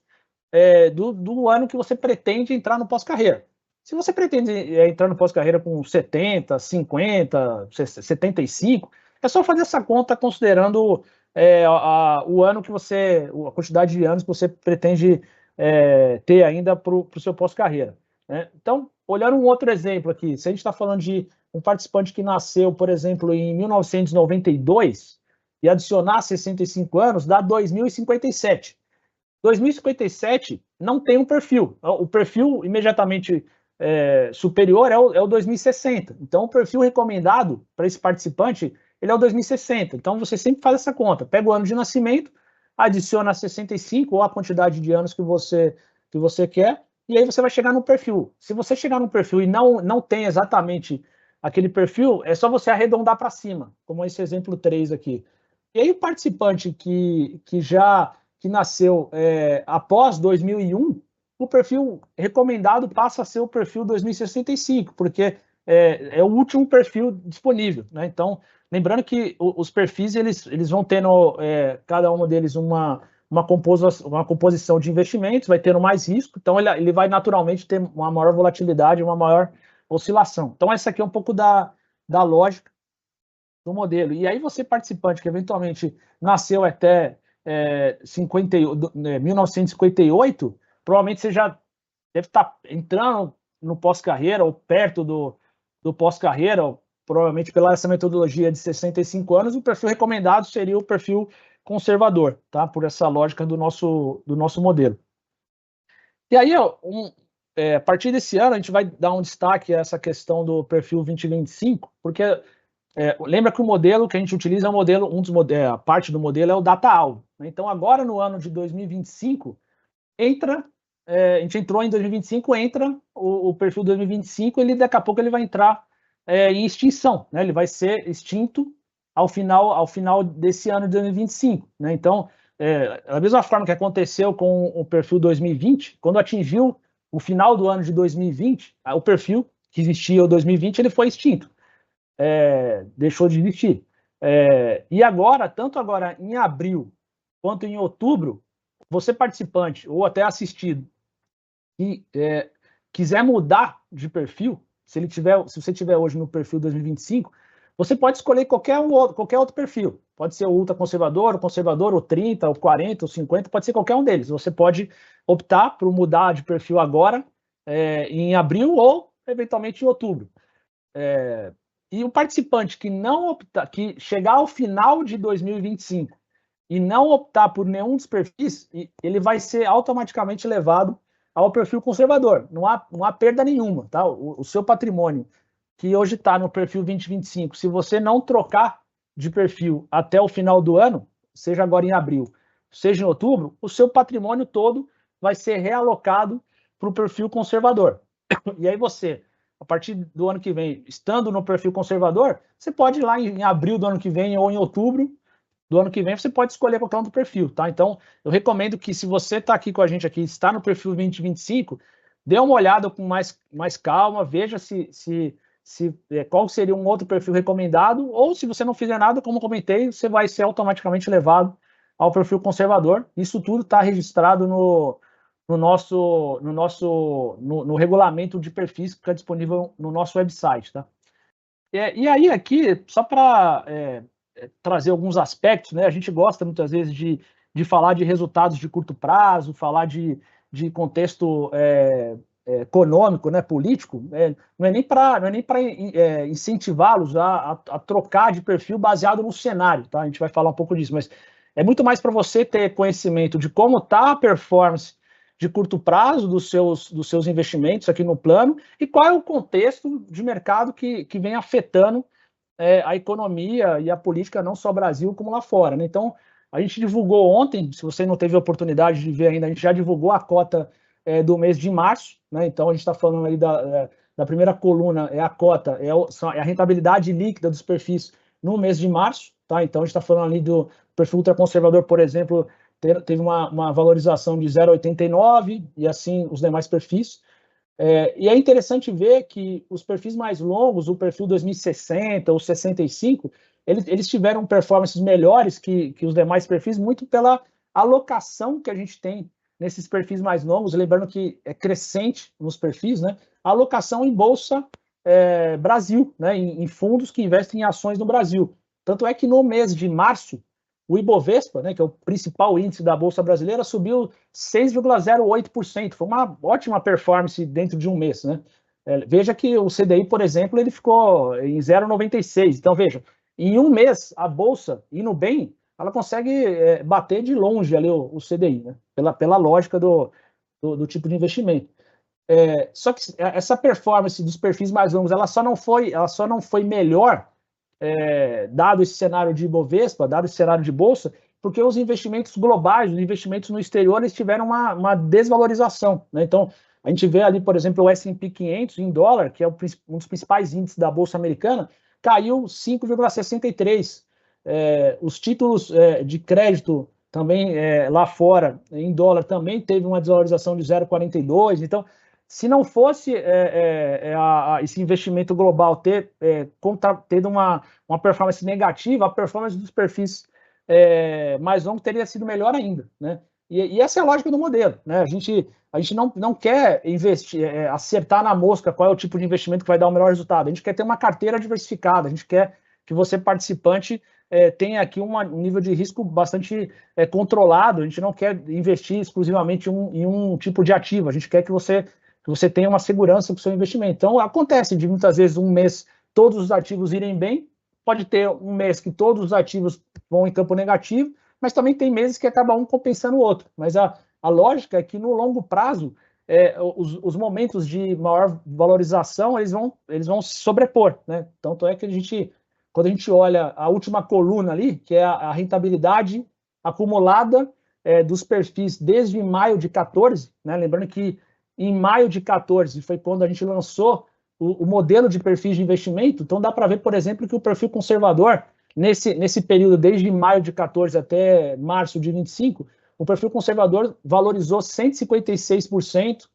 do ano que você pretende entrar no pós-carreira. Se você pretende entrar no pós-carreira com 70, 50, 75, é só fazer essa conta considerando o ano que você, a quantidade de anos que você pretende ter ainda para o seu pós-carreira. Né? Então, olhando um outro exemplo aqui, se a gente está falando de um participante que nasceu, por exemplo, em 1992 e adicionar 65 anos, dá 2057. 2057 não tem um perfil. O perfil imediatamente superior é o 2060. Então, o perfil recomendado para esse participante, ele é o 2060. Então, você sempre faz essa conta. Pega o ano de nascimento, adiciona 65 ou a quantidade de anos que você quer, e aí você vai chegar no perfil. Se você chegar no perfil e não tem exatamente aquele perfil, é só você arredondar para cima, como esse exemplo 3 aqui. E aí o participante que nasceu após 2001, o perfil recomendado passa a ser o perfil 2065, porque é o último perfil disponível. Né? Então, lembrando que os perfis eles vão tendo, cada um deles, uma composição de investimentos, vai tendo mais risco, então ele vai naturalmente ter uma maior volatilidade, uma maior oscilação. Então, essa aqui é um pouco da lógica do modelo. E aí você, participante que eventualmente nasceu até 1958, provavelmente você já deve estar entrando no pós-carreira ou perto do pós-carreira, provavelmente pela essa metodologia de 65 anos, o perfil recomendado seria o perfil conservador, tá? Por essa lógica do nosso modelo. E aí, a partir desse ano, a gente vai dar um destaque a essa questão do perfil 2025, porque lembra que o modelo que a gente utiliza é um modelo, a parte do modelo é o data-alvo. Né? Então, agora no ano de 2025, a gente entrou em 2025, entra o perfil 2025, ele daqui a pouco ele vai entrar em extinção, né? Ele vai ser extinto ao final desse ano de 2025. Né? Então, da mesma forma que aconteceu com o perfil 2020, quando atingiu o final do ano de 2020, o perfil que existia o 2020, ele foi extinto. Deixou de existir. E agora, tanto agora em abril quanto em outubro, você participante ou até assistido que quiser mudar de perfil, se você tiver hoje no perfil 2025, você pode escolher qualquer outro perfil. Pode ser o ultraconservador, o conservador, o 30, o 40, o 50, pode ser qualquer um deles. Você pode optar por mudar de perfil agora, em abril ou eventualmente em outubro. E o participante que não optar, que chegar ao final de 2025 e não optar por nenhum dos perfis, ele vai ser automaticamente levado ao perfil conservador. Não há perda nenhuma, tá? O seu patrimônio, que hoje está no perfil 2025, se você não trocar de perfil até o final do ano, seja agora em abril, seja em outubro, o seu patrimônio todo vai ser realocado para o perfil conservador. E aí você, a partir do ano que vem, estando no perfil conservador, você pode ir lá em abril do ano que vem ou em outubro do ano que vem, você pode escolher qualquer um do perfil, tá? Então, eu recomendo que se você está aqui com a gente aqui, está no perfil 2025, dê uma olhada com mais calma, veja qual seria um outro perfil recomendado, ou se você não fizer nada, como comentei, você vai ser automaticamente levado ao perfil conservador. Isso tudo está registrado no regulamento de perfis que está disponível no nosso website, tá? E aí aqui, só para trazer alguns aspectos, né? A gente gosta muitas vezes de falar de resultados de curto prazo, falar de contexto econômico, né, político, não é nem para incentivá-los a trocar de perfil baseado no cenário, tá? A gente vai falar um pouco disso, mas é muito mais para você ter conhecimento de como está a performance de curto prazo dos seus investimentos aqui no plano e qual é o contexto de mercado que vem afetando a economia e a política, não só Brasil, como lá fora, né? Então, a gente divulgou ontem, se você não teve a oportunidade de ver ainda, a gente já divulgou a cota do mês de março, né? Então, a gente está falando aí da primeira coluna, é a cota, é a rentabilidade líquida dos perfis no mês de março, tá? Então, a gente está falando ali do perfil ultraconservador, por exemplo, teve uma valorização de 0,89 e assim os demais perfis. E é interessante ver que os perfis mais longos, o perfil 2060 ou 65, eles tiveram performances melhores que os demais perfis, muito pela alocação que a gente tem nesses perfis mais longos, lembrando que é crescente nos perfis, né? A alocação em Bolsa Brasil, né? Em fundos que investem em ações no Brasil. Tanto é que no mês de março, o Ibovespa, né, que é o principal índice da Bolsa Brasileira, subiu 6,08%. Foi uma ótima performance dentro de um mês, né? Veja que o CDI, por exemplo, ele ficou em 0,96. Então, veja, em um mês, a Bolsa, indo bem, ela consegue bater de longe ali o CDI, né? Pela lógica do tipo de investimento. Só que essa performance dos perfis mais longos, ela só não foi melhor dado esse cenário de Ibovespa, dado esse cenário de Bolsa, porque os investimentos globais, os investimentos no exterior, eles tiveram uma desvalorização, né? Então, a gente vê ali, por exemplo, o S&P 500 em dólar, que é um dos principais índices da Bolsa Americana, caiu 5,63%. Os títulos de crédito também lá fora, em dólar, também teve uma desvalorização de 0,42%. Então, se não fosse esse investimento global ter uma performance negativa, a performance dos perfis mais longos teria sido melhor ainda, né? E essa é a lógica do modelo, né? A gente não quer investir, acertar na mosca qual é o tipo de investimento que vai dar o melhor resultado. A gente quer ter uma carteira diversificada, a gente quer que você, participante, tenha aqui um nível de risco bastante controlado. A gente não quer investir exclusivamente em um tipo de ativo, a gente quer que você tenha uma segurança para o seu investimento. Então, acontece de muitas vezes um mês todos os ativos irem bem, pode ter um mês que todos os ativos vão em campo negativo, mas também tem meses que acaba um compensando o outro. Mas a lógica é que no longo prazo, os momentos de maior valorização, eles vão se sobrepor, né? Tanto é que quando a gente olha a última coluna ali, que é a rentabilidade acumulada dos perfis desde maio de 14, né? Lembrando que em maio de 14 foi quando a gente lançou o modelo de perfis de investimento. Então dá para ver, por exemplo, que o perfil conservador, nesse período, desde maio de 14 até março de 25, o perfil conservador valorizou 156%,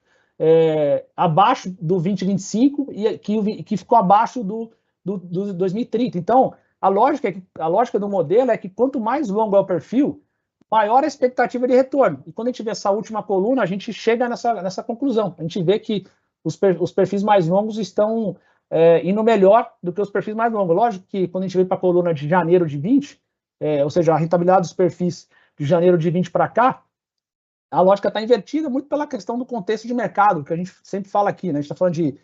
abaixo do 2025 e que ficou abaixo do 2030. Então, a lógica do modelo é que quanto mais longo é o perfil, maior a expectativa de retorno. E quando a gente vê essa última coluna, a gente chega nessa conclusão. A gente vê que os perfis mais longos estão indo melhor do que os perfis mais longos. Lógico que quando a gente vê para a coluna de janeiro de 20, ou seja, a rentabilidade dos perfis de janeiro de 20 para cá, a lógica está invertida muito pela questão do contexto de mercado, que a gente sempre fala aqui, né? A gente está falando de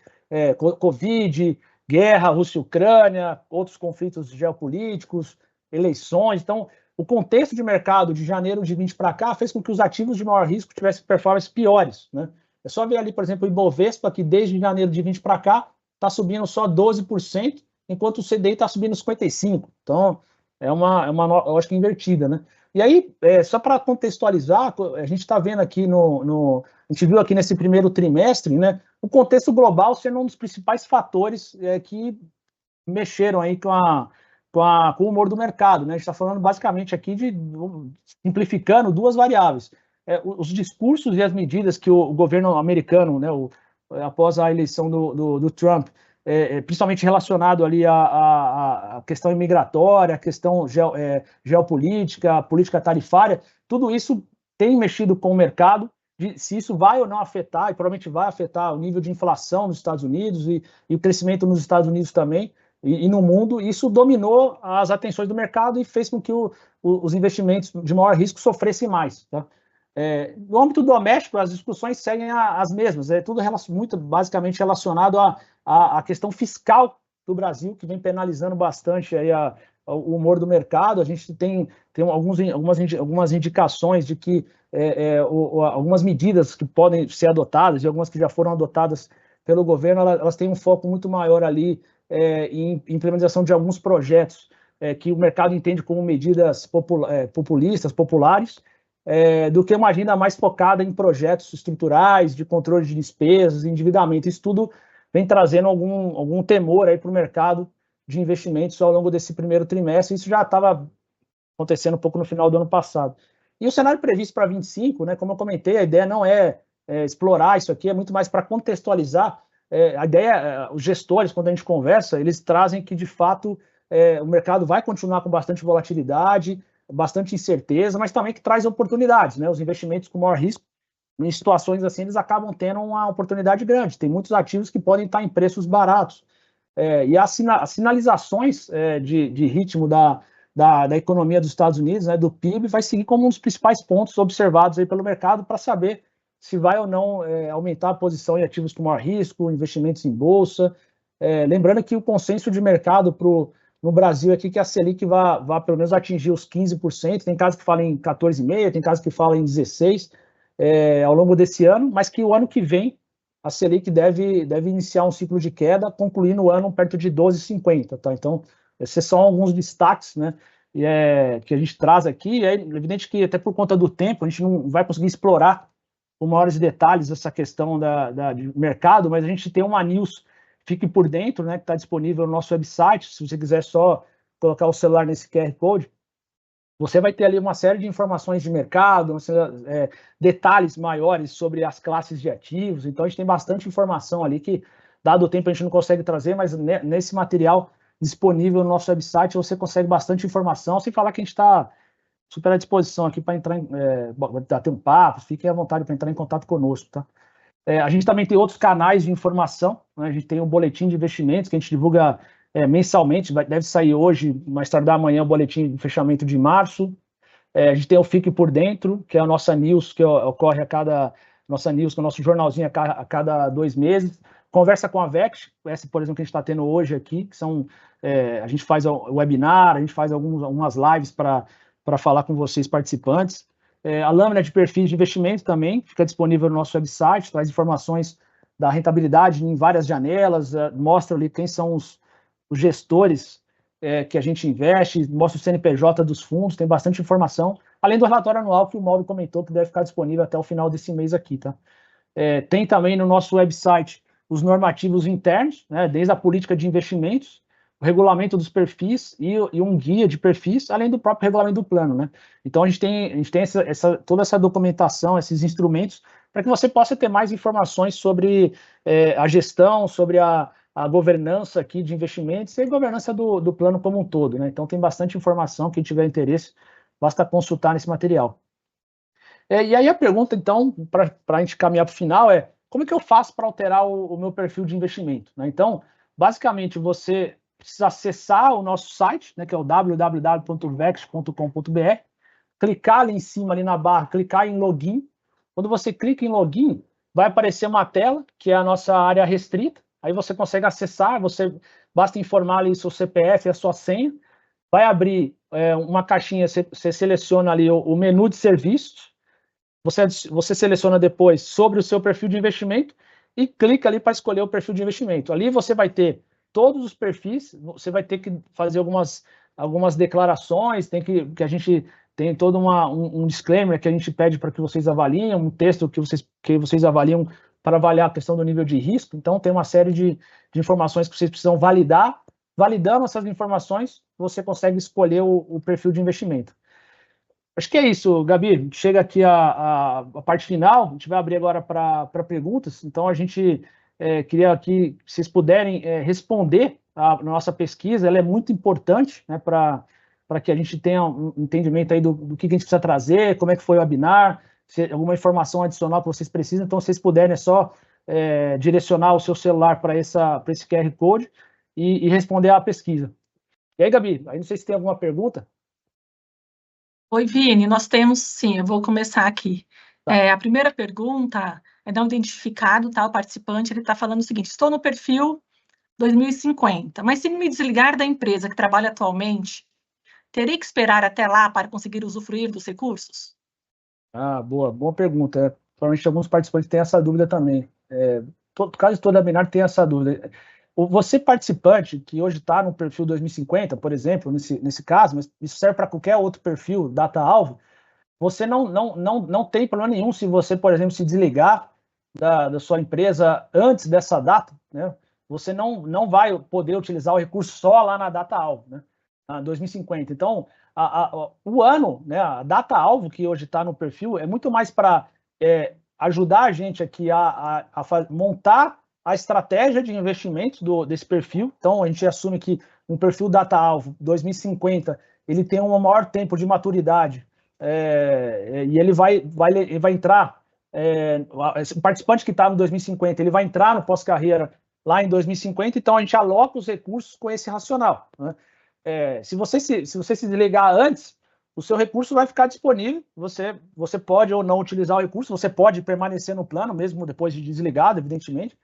Covid, guerra, Rússia e Ucrânia, outros conflitos geopolíticos, eleições. Então, o contexto de mercado de janeiro de 20 para cá fez com que os ativos de maior risco tivessem performances piores, né? É só ver ali, por exemplo, o Ibovespa, que desde janeiro de 20 para cá está subindo só 12%, enquanto o CDI está subindo 55%. Então, é uma eu acho que invertida, né? E aí, só para contextualizar, a gente está vendo aqui a gente viu aqui nesse primeiro trimestre, né, o contexto global sendo um dos principais fatores que mexeram aí com o humor do mercado, né? A gente está falando basicamente aqui simplificando duas variáveis. Os discursos e as medidas que o governo americano, né, após a eleição do Trump, principalmente relacionado ali à questão imigratória, à questão geopolítica, política tarifária, tudo isso tem mexido com o mercado, se isso vai ou não afetar, e provavelmente vai afetar o nível de inflação nos Estados Unidos e o crescimento nos Estados Unidos também, e no mundo, isso dominou as atenções do mercado e fez com que os investimentos de maior risco sofressem mais, tá? No âmbito doméstico, as discussões seguem as mesmas, tudo muito basicamente relacionado à questão fiscal do Brasil, que vem penalizando bastante aí o humor do mercado. A gente tem algumas indicações de que algumas medidas que podem ser adotadas e algumas que já foram adotadas pelo governo, elas têm um foco muito maior ali em implementação de alguns projetos que o mercado entende como medidas populistas, populares, do que uma agenda mais focada em projetos estruturais, de controle de despesas, endividamento. Isso tudo vem trazendo algum temor aí para o mercado de investimentos ao longo desse primeiro trimestre. Isso já estava acontecendo um pouco no final do ano passado. E o cenário previsto para 25, né, como eu comentei, a ideia não é explorar isso aqui, é muito mais para contextualizar. A ideia, os gestores, quando a gente conversa, eles trazem que, de fato, o mercado vai continuar com bastante volatilidade, bastante incerteza, mas também que traz oportunidades, né? Os investimentos com maior risco, em situações assim, eles acabam tendo uma oportunidade grande. Tem muitos ativos que podem estar em preços baratos. E as sinalizações de ritmo da economia dos Estados Unidos, né, do PIB, vai seguir como um dos principais pontos observados aí pelo mercado para saber se vai ou não aumentar a posição em ativos com maior risco, investimentos em bolsa. Lembrando que o consenso de mercado no Brasil aqui que a Selic vai pelo menos atingir os 15%, tem casos que falam em 14,5%, tem casos que falam em 16% ao longo desse ano, mas que o ano que vem a Selic deve iniciar um ciclo de queda, concluindo o ano perto de 12,50%, tá? Então, esses são alguns destaques, né, que a gente traz aqui. É evidente que até por conta do tempo a gente não vai conseguir explorar com maiores detalhes essa questão de mercado, mas a gente tem uma news, fique por dentro, né, que está disponível no nosso website. Se você quiser só colocar o celular nesse QR Code, você vai ter ali uma série de informações de mercado, detalhes maiores sobre as classes de ativos. Então, a gente tem bastante informação ali que, dado o tempo, a gente não consegue trazer, mas nesse material disponível no nosso website você consegue bastante informação, sem falar que a gente está super à disposição aqui para entrar ter um papo, fiquem à vontade para entrar em contato conosco, tá? A gente também tem outros canais de informação, né? A gente tem um boletim de investimentos que a gente divulga mensalmente, deve sair hoje, mais tarde da manhã, o boletim de fechamento de março. A gente tem o Fique por Dentro, que é a nossa news, que ocorre que é o nosso jornalzinho a cada 2 meses. Conversa com a Vext, essa, por exemplo, que a gente está tendo hoje aqui, que são, a gente faz o webinar, a gente faz algumas lives para falar com vocês, participantes. A lâmina de perfis de investimento também fica disponível no nosso website, traz informações da rentabilidade em várias janelas, mostra ali quem são os gestores que a gente investe, mostra o CNPJ dos fundos, tem bastante informação, além do relatório anual que o Mauro comentou, que deve ficar disponível até o final desse mês aqui, tá? Tem também no nosso website os normativos internos, né, desde a política de investimentos, o regulamento dos perfis e um guia de perfis, além do próprio regulamento do plano, né? Então a gente tem toda essa documentação, esses instrumentos, para que você possa ter mais informações sobre a gestão, sobre a governança aqui de investimentos e a governança do plano como um todo, né? Então tem bastante informação, quem tiver interesse, basta consultar nesse material. E aí a pergunta, então, para a gente caminhar para o final como é que eu faço para alterar o meu perfil de investimento, né? Então, basicamente, você precisa acessar o nosso site, né, que é o www.vext.com.br, clicar ali em cima, ali na barra, clicar em login. Quando você clica em login, vai aparecer uma tela, que é a nossa área restrita. Aí você consegue acessar, basta informar ali seu CPF e a sua senha. Vai abrir uma caixinha, você seleciona ali o menu de serviços, você seleciona depois sobre o seu perfil de investimento e clica ali para escolher o perfil de investimento. Ali você vai ter todos os perfis, você vai ter que fazer algumas declarações, que a gente tem todo um disclaimer que a gente pede para que vocês avaliem, um texto que vocês avaliam para avaliar a questão do nível de risco. Então, tem uma série de informações que vocês precisam validar. Validando essas informações, você consegue escolher o perfil de investimento. Acho que é isso, Gabi. Chega aqui a parte final. A gente vai abrir agora para perguntas. Então, a gente queria que vocês puderem responder a nossa pesquisa. Ela é muito importante, né, para que a gente tenha um entendimento aí do que a gente precisa trazer, como é que foi o webinar, se alguma informação adicional que vocês precisam. Então, se vocês puderem, é só direcionar o seu celular para esse QR Code e responder à pesquisa. E aí, Gabi, aí não sei se tem alguma pergunta. Oi, Vini, nós temos sim, eu vou começar aqui. Tá. A primeira pergunta é da um identificado, tá? O participante, ele está falando o seguinte: estou no perfil 2050, mas se me desligar da empresa que trabalho atualmente, terei que esperar até lá para conseguir usufruir dos recursos? Boa pergunta. Provavelmente alguns participantes têm essa dúvida também. Quase todo webinar tem essa dúvida. Você participante que hoje está no perfil 2050, por exemplo, nesse caso, mas isso serve para qualquer outro perfil, data-alvo, você não tem problema nenhum se você, por exemplo, se desligar da sua empresa antes dessa data, né? Você não vai poder utilizar o recurso só lá na data-alvo, né? 2050. Então, o ano, né, a data-alvo que hoje está no perfil é muito mais para ajudar a gente aqui a montar a estratégia de investimentos desse perfil. Então, a gente assume que um perfil data-alvo 2050, ele tem um maior tempo de maturidade e ele vai entrar, o participante que está no 2050, ele vai entrar no pós-carreira lá em 2050, então a gente aloca os recursos com esse racional, né? Se você se desligar antes, o seu recurso vai ficar disponível, você pode ou não utilizar o recurso, você pode permanecer no plano, mesmo depois de desligado, evidentemente,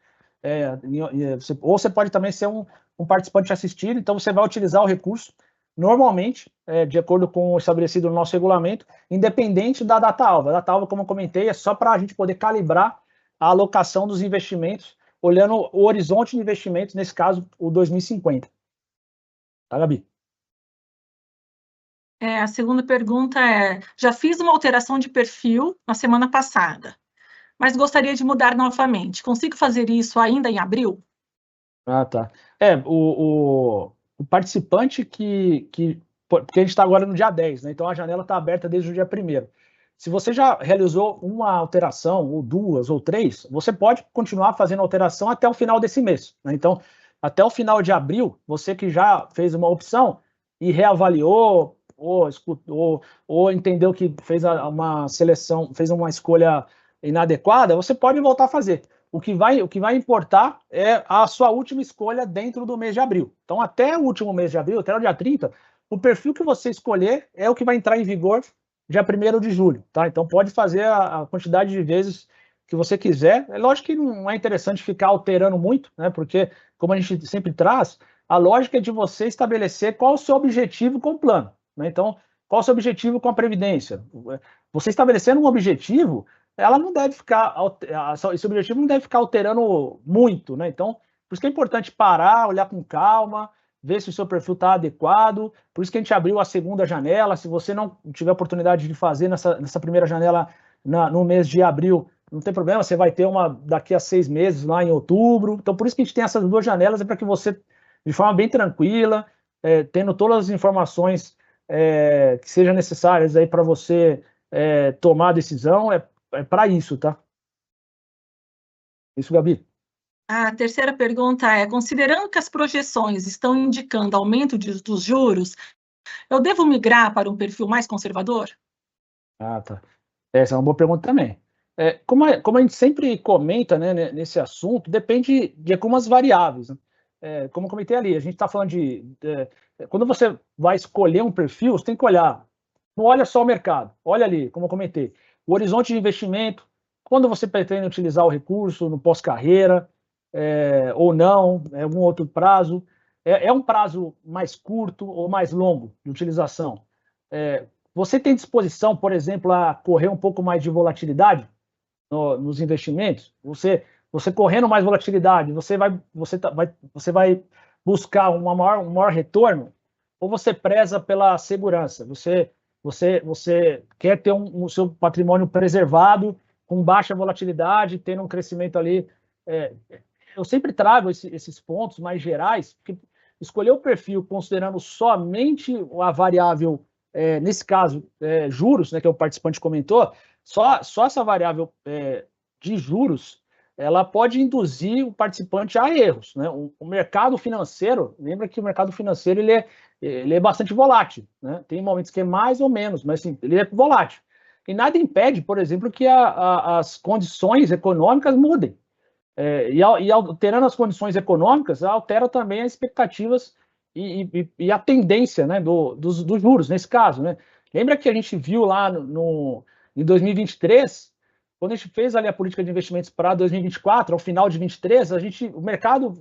ou você pode também ser um participante assistido, então você vai utilizar o recurso normalmente, de acordo com o estabelecido no nosso regulamento, independente da data-alvo. A data-alvo, como eu comentei, é só para a gente poder calibrar a alocação dos investimentos, olhando o horizonte de investimentos, nesse caso, o 2050. Tá, Gabi? A segunda pergunta é: já fiz uma alteração de perfil na semana passada, mas gostaria de mudar novamente. Consigo fazer isso ainda em abril? Tá. O participante porque a gente está agora no dia 10, né? Então a janela está aberta desde o dia 1º. Se você já realizou uma alteração, ou duas, ou três, você pode continuar fazendo alteração até o final desse mês, né? Então, até o final de abril, você que já fez uma opção e reavaliou, ou entendeu que fez uma seleção, fez uma escolha inadequada, você pode voltar a fazer. O que vai importar é a sua última escolha dentro do mês de abril. Então, até o último mês de abril, até o dia 30, o perfil que você escolher é o que vai entrar em vigor dia 1º de julho, tá? Então, pode fazer a quantidade de vezes que você quiser. É lógico que não é interessante ficar alterando muito, né? Porque, como a gente sempre traz, a lógica é de você estabelecer qual o seu objetivo com o plano, né? Então, qual o seu objetivo com a Previdência? Você estabelecendo um objetivo, ela não deve ficar, esse objetivo não deve ficar alterando muito, né? Então, por isso que é importante parar, olhar com calma, ver se o seu perfil está adequado. Por isso que a gente abriu a segunda janela. Se você não tiver oportunidade de fazer nessa primeira janela no mês de abril, não tem problema, você vai ter uma daqui a 6 meses, lá em outubro. Então, por isso que a gente tem essas duas janelas, é para que você, de forma bem tranquila, tendo todas as informações que sejam necessárias aí para você tomar a decisão, é para isso, tá? Isso, Gabi. A terceira pergunta é: considerando que as projeções estão indicando aumento dos juros, eu devo migrar para um perfil mais conservador? Tá. Essa é uma boa pergunta também. Como a gente sempre comenta, né, nesse assunto, depende de algumas variáveis, né? Como eu comentei ali, a gente está falando quando você vai escolher um perfil, você tem que olhar, não olha só o mercado, olha ali, como eu comentei, o horizonte de investimento, quando você pretende utilizar o recurso no pós-carreira, ou não, algum outro prazo, é um prazo mais curto ou mais longo de utilização? Você tem disposição, por exemplo, a correr um pouco mais de volatilidade nos investimentos? Você correndo mais volatilidade, você vai buscar um maior retorno? Ou você preza pela segurança? Você quer ter o seu patrimônio preservado, com baixa volatilidade, tendo um crescimento ali. Eu sempre trago esses pontos mais gerais, porque escolher o perfil considerando somente a variável, nesse caso, juros, né, que o participante comentou, só essa variável de juros, ela pode induzir o participante a erros, né? O mercado financeiro, lembra que o mercado financeiro ele é bastante volátil, né? Tem momentos que é mais ou menos, mas assim, ele é volátil. E nada impede, por exemplo, que as condições econômicas mudem. E alterando as condições econômicas, altera também as expectativas e a tendência, né, dos juros, nesse caso. Né? Lembra que a gente viu lá em 2023, quando a gente fez ali a política de investimentos para 2024, ao final de 2023, o mercado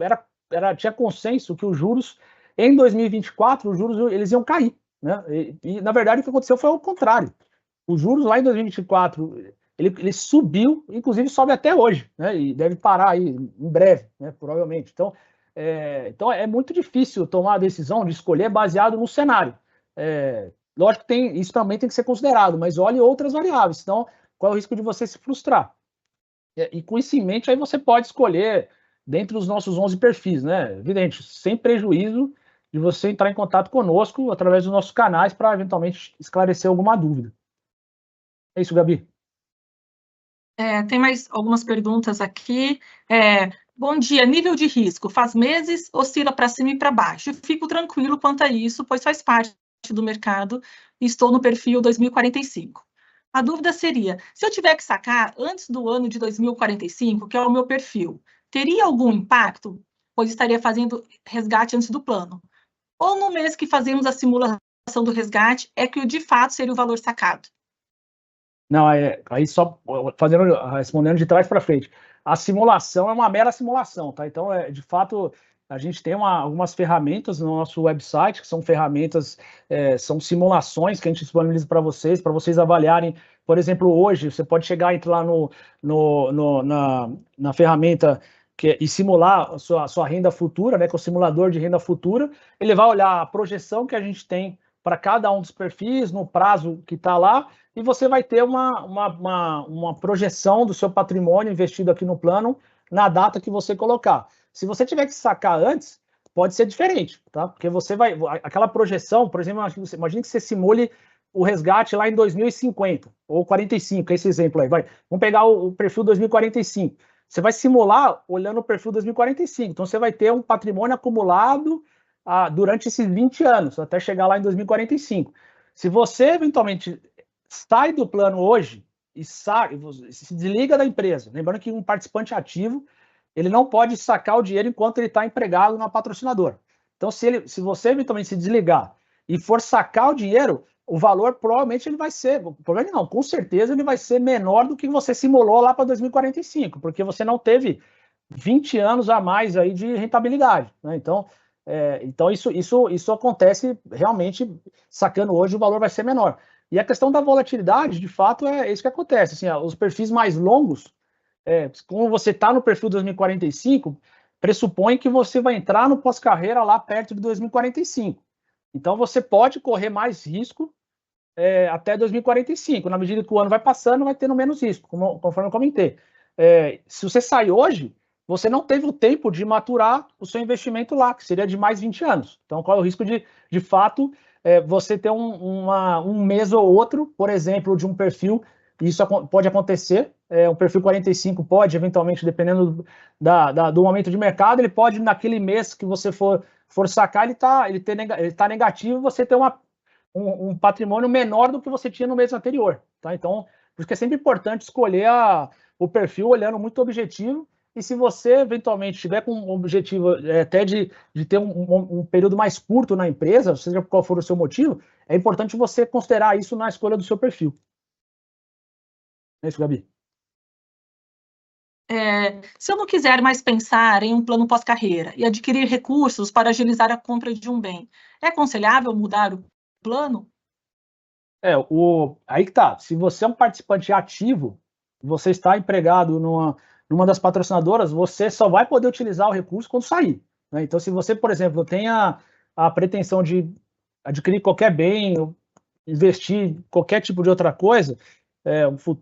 tinha consenso que os juros, em 2024, os juros eles iam cair. Né? Na verdade, o que aconteceu foi o contrário. Os juros lá em 2024, ele subiu, inclusive sobe até hoje, né? E deve parar aí em breve, né? Provavelmente. Então é muito difícil tomar a decisão de escolher baseado no cenário. Lógico que isso também tem que ser considerado, mas olhe outras variáveis, senão qual é o risco de você se frustrar? E com isso em mente, aí você pode escolher dentre os nossos 11 perfis, né? Evidente, sem prejuízo de você entrar em contato conosco através dos nossos canais para eventualmente esclarecer alguma dúvida. É isso, Gabi. Tem mais algumas perguntas aqui. Bom dia, nível de risco. Faz meses, oscila para cima e para baixo. Fico tranquilo quanto a isso, pois faz parte do mercado e estou no perfil 2045. A dúvida seria, se eu tiver que sacar antes do ano de 2045, que é o meu perfil, teria algum impacto? Pois estaria fazendo resgate antes do plano. Ou no mês que fazemos a simulação do resgate, é que de fato seria o valor sacado? Não, aí só respondendo de trás para frente. A simulação é uma mera simulação, tá? Então, de fato, a gente tem algumas ferramentas no nosso website, que são ferramentas, são simulações que a gente disponibiliza para vocês avaliarem. Por exemplo, hoje, você pode chegar e entrar lá na ferramenta e simular a sua renda futura, né? Com o simulador de renda futura. Ele vai olhar a projeção que a gente tem para cada um dos perfis, no prazo que está lá, e você vai ter uma projeção do seu patrimônio investido aqui no plano na data que você colocar. Se você tiver que sacar antes, pode ser diferente, tá? Porque você vai... Aquela projeção, por exemplo, imagine que você simule o resgate lá em 2050, ou 45, esse exemplo aí. Vamos pegar o perfil 2045. Você vai simular olhando o perfil 2045. Então, você vai ter um patrimônio acumulado durante esses 20 anos, até chegar lá em 2045. Se você, eventualmente, sai do plano hoje e se desliga da empresa, lembrando que um participante ativo, ele não pode sacar o dinheiro enquanto ele está empregado na patrocinadora. Então, se você eventualmente se desligar e for sacar o dinheiro, o valor provavelmente ele vai ser, provavelmente não, com certeza ele vai ser menor do que você simulou lá para 2045, porque você não teve 20 anos a mais aí de rentabilidade, né? Então isso acontece realmente, sacando hoje o valor vai ser menor. E a questão da volatilidade, de fato, é isso que acontece. Assim, os perfis mais longos, como você está no perfil 2045, pressupõe que você vai entrar no pós-carreira lá perto de 2045. Então, você pode correr mais risco até 2045. Na medida que o ano vai passando, vai tendo menos risco, conforme eu comentei. Se você sai hoje, você não teve o tempo de maturar o seu investimento lá, que seria de mais 20 anos. Então, qual é o risco de fato, você ter um mês ou outro, por exemplo, de um perfil, e isso pode acontecer, um perfil 45 pode, eventualmente, dependendo do momento de mercado, ele pode, naquele mês que você for sacar, ele tá negativo, você ter um patrimônio menor do que você tinha no mês anterior. Tá? Então, por isso que é sempre importante escolher o perfil olhando muito objetivo. E se você, eventualmente, tiver com um objetivo até de ter um período mais curto na empresa, seja qual for o seu motivo, é importante você considerar isso na escolha do seu perfil. É isso, Gabi. Se eu não quiser mais pensar em um plano pós-carreira e adquirir recursos para agilizar a compra de um bem, é aconselhável mudar o plano? Aí que tá. Se você é um participante ativo, você está empregado numa das patrocinadoras, você só vai poder utilizar o recurso quando sair, né? Então, se você, por exemplo, tem a pretensão de adquirir qualquer bem, ou investir em qualquer tipo de outra coisa,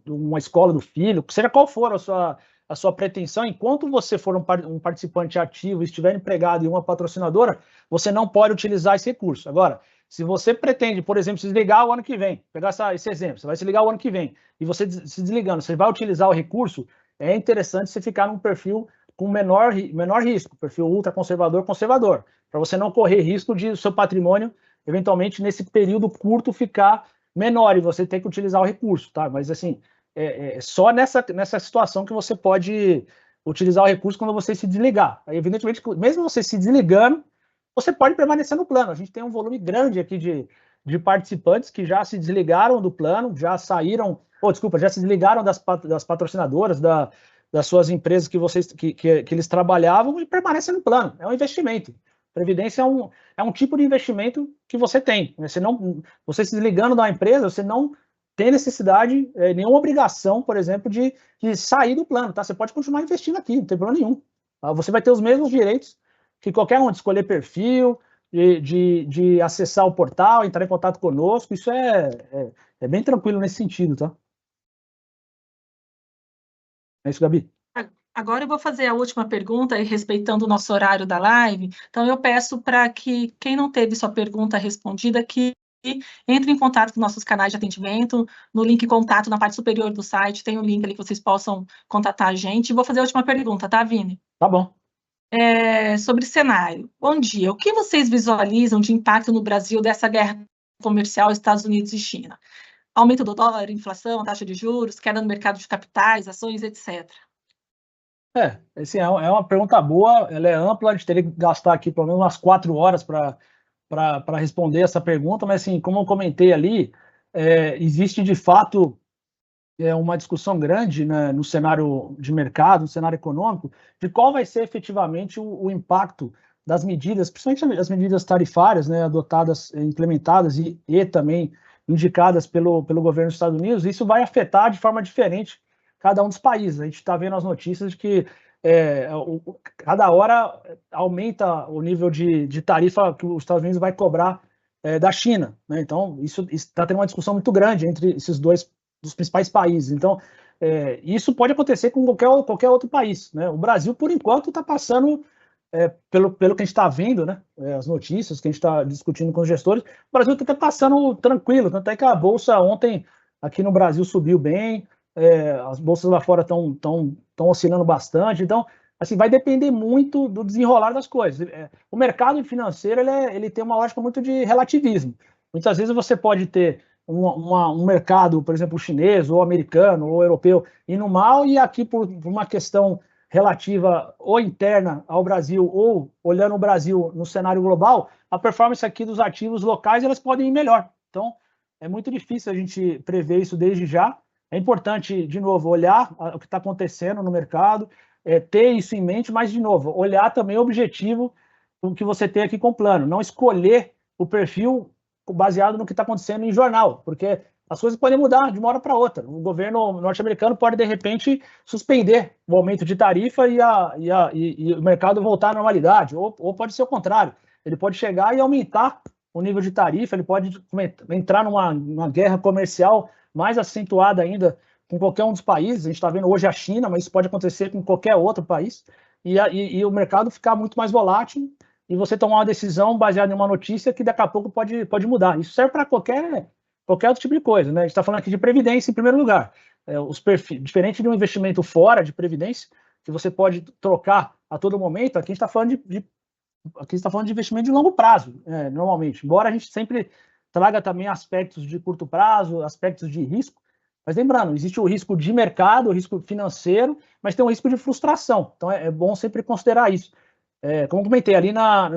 uma escola do filho, seja qual for a sua pretensão, enquanto você for um participante ativo e estiver empregado em uma patrocinadora, você não pode utilizar esse recurso. Agora, se você pretende, por exemplo, se desligar o ano que vem, pegar esse exemplo, você vai se ligar o ano que vem, e você se desligando, você vai utilizar o recurso, é interessante você ficar num perfil com menor risco, perfil ultraconservador, conservador, para você não correr risco de o seu patrimônio, eventualmente, nesse período curto, ficar menor e você ter que utilizar o recurso, tá? Mas, assim, só nessa situação que você pode utilizar o recurso quando você se desligar. Aí, evidentemente, mesmo você se desligando, você pode permanecer no plano. A gente tem um volume grande aqui de participantes que já se desligaram do plano, já saíram, já se desligaram das patrocinadoras, das suas empresas que eles trabalhavam e permanecem no plano. É um investimento. Previdência é um tipo de investimento que você tem. Você se desligando da empresa, você não tem necessidade, nenhuma obrigação, por exemplo, de sair do plano, tá? Você pode continuar investindo aqui, não tem problema nenhum. Tá? Você vai ter os mesmos direitos que qualquer um, de escolher perfil, de acessar o portal, entrar em contato conosco. Isso é bem tranquilo nesse sentido, tá? É isso, Gabi. Agora eu vou fazer a última pergunta, e respeitando o nosso horário da live, então eu peço para que quem não teve sua pergunta respondida, que entre em contato com nossos canais de atendimento, no link contato na parte superior do site, tem um link ali que vocês possam contatar a gente. Vou fazer a última pergunta, tá, Vini? Tá bom. Sobre cenário. Bom dia. O que vocês visualizam de impacto no Brasil dessa guerra comercial Estados Unidos e China? Aumento do dólar, inflação, taxa de juros, queda no mercado de capitais, ações, etc. Assim, é uma pergunta boa, ela é ampla, a gente teria que gastar aqui pelo menos umas 4 horas para responder essa pergunta, mas assim, como eu comentei ali, existe de fato uma discussão grande, né, no cenário de mercado, no cenário econômico, de qual vai ser efetivamente o impacto das medidas, principalmente as medidas tarifárias, né, adotadas, implementadas e também indicadas pelo governo dos Estados Unidos. Isso vai afetar de forma diferente cada um dos países. A gente está vendo as notícias de que cada hora aumenta o nível de tarifa que os Estados Unidos vai cobrar da China, né? Então, isso está tendo uma discussão muito grande entre esses dois dos principais países. Então, isso pode acontecer com qualquer outro país, né? O Brasil, por enquanto, está passando, pelo que a gente está vendo, né? As notícias que a gente está discutindo com os gestores, o Brasil está passando tranquilo, tanto é que a Bolsa ontem aqui no Brasil subiu bem, as bolsas lá fora estão oscilando bastante, então, assim, vai depender muito do desenrolar das coisas. O mercado financeiro, ele tem uma lógica muito de relativismo. Muitas vezes você pode ter um mercado, por exemplo, chinês, ou americano, ou europeu, indo mal, e aqui por uma questão relativa ou interna ao Brasil, ou olhando o Brasil no cenário global, a performance aqui dos ativos locais, elas podem ir melhor. Então, é muito difícil a gente prever isso desde já. É importante, de novo, olhar o que está acontecendo no mercado, ter isso em mente, mas, de novo, olhar também o objetivo o que você tem aqui com o plano, não escolher o perfil baseado no que está acontecendo em jornal, porque as coisas podem mudar de uma hora para outra. O governo norte-americano pode, de repente, suspender o aumento de tarifa e o mercado voltar à normalidade, ou pode ser o contrário. Ele pode chegar e aumentar o nível de tarifa, ele pode entrar numa guerra comercial mais acentuada ainda com qualquer um dos países. A gente está vendo hoje a China, mas isso pode acontecer com qualquer outro país, e o mercado ficar muito mais volátil, e você tomar uma decisão baseada em uma notícia que daqui a pouco pode mudar. Isso serve para qualquer outro tipo de coisa, né? A gente está falando aqui de previdência em primeiro lugar. Diferente de um investimento fora de previdência, que você pode trocar a todo momento, aqui a gente está falando de investimento de longo prazo, normalmente. Embora a gente sempre traga também aspectos de curto prazo, aspectos de risco, mas lembrando, existe o risco de mercado, o risco financeiro, mas tem o risco de frustração. Então é bom sempre considerar isso. Como comentei, ali na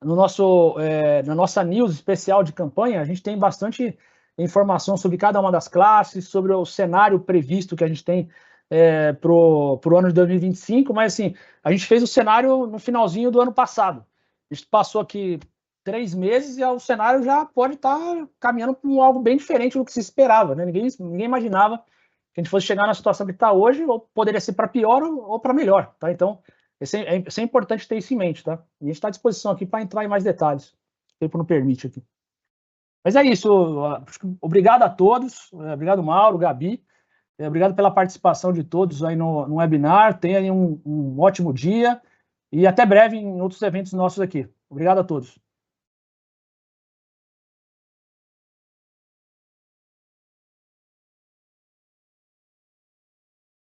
nossa news especial de campanha, a gente tem bastante informação sobre cada uma das classes, sobre o cenário previsto que a gente tem para o ano de 2025, mas assim, a gente fez o cenário no finalzinho do ano passado. A gente passou aqui 3 meses e o cenário já pode estar caminhando para algo bem diferente do que se esperava, né? Ninguém imaginava que a gente fosse chegar na situação que está hoje, ou poderia ser para pior ou para melhor, tá? Então, é importante ter isso em mente, tá? E a gente está à disposição aqui para entrar em mais detalhes, se o tempo não permite aqui. Mas é isso, obrigado a todos, obrigado Mauro, Gabi, obrigado pela participação de todos aí no webinar, tenham um ótimo dia e até breve em outros eventos nossos aqui. Obrigado a todos.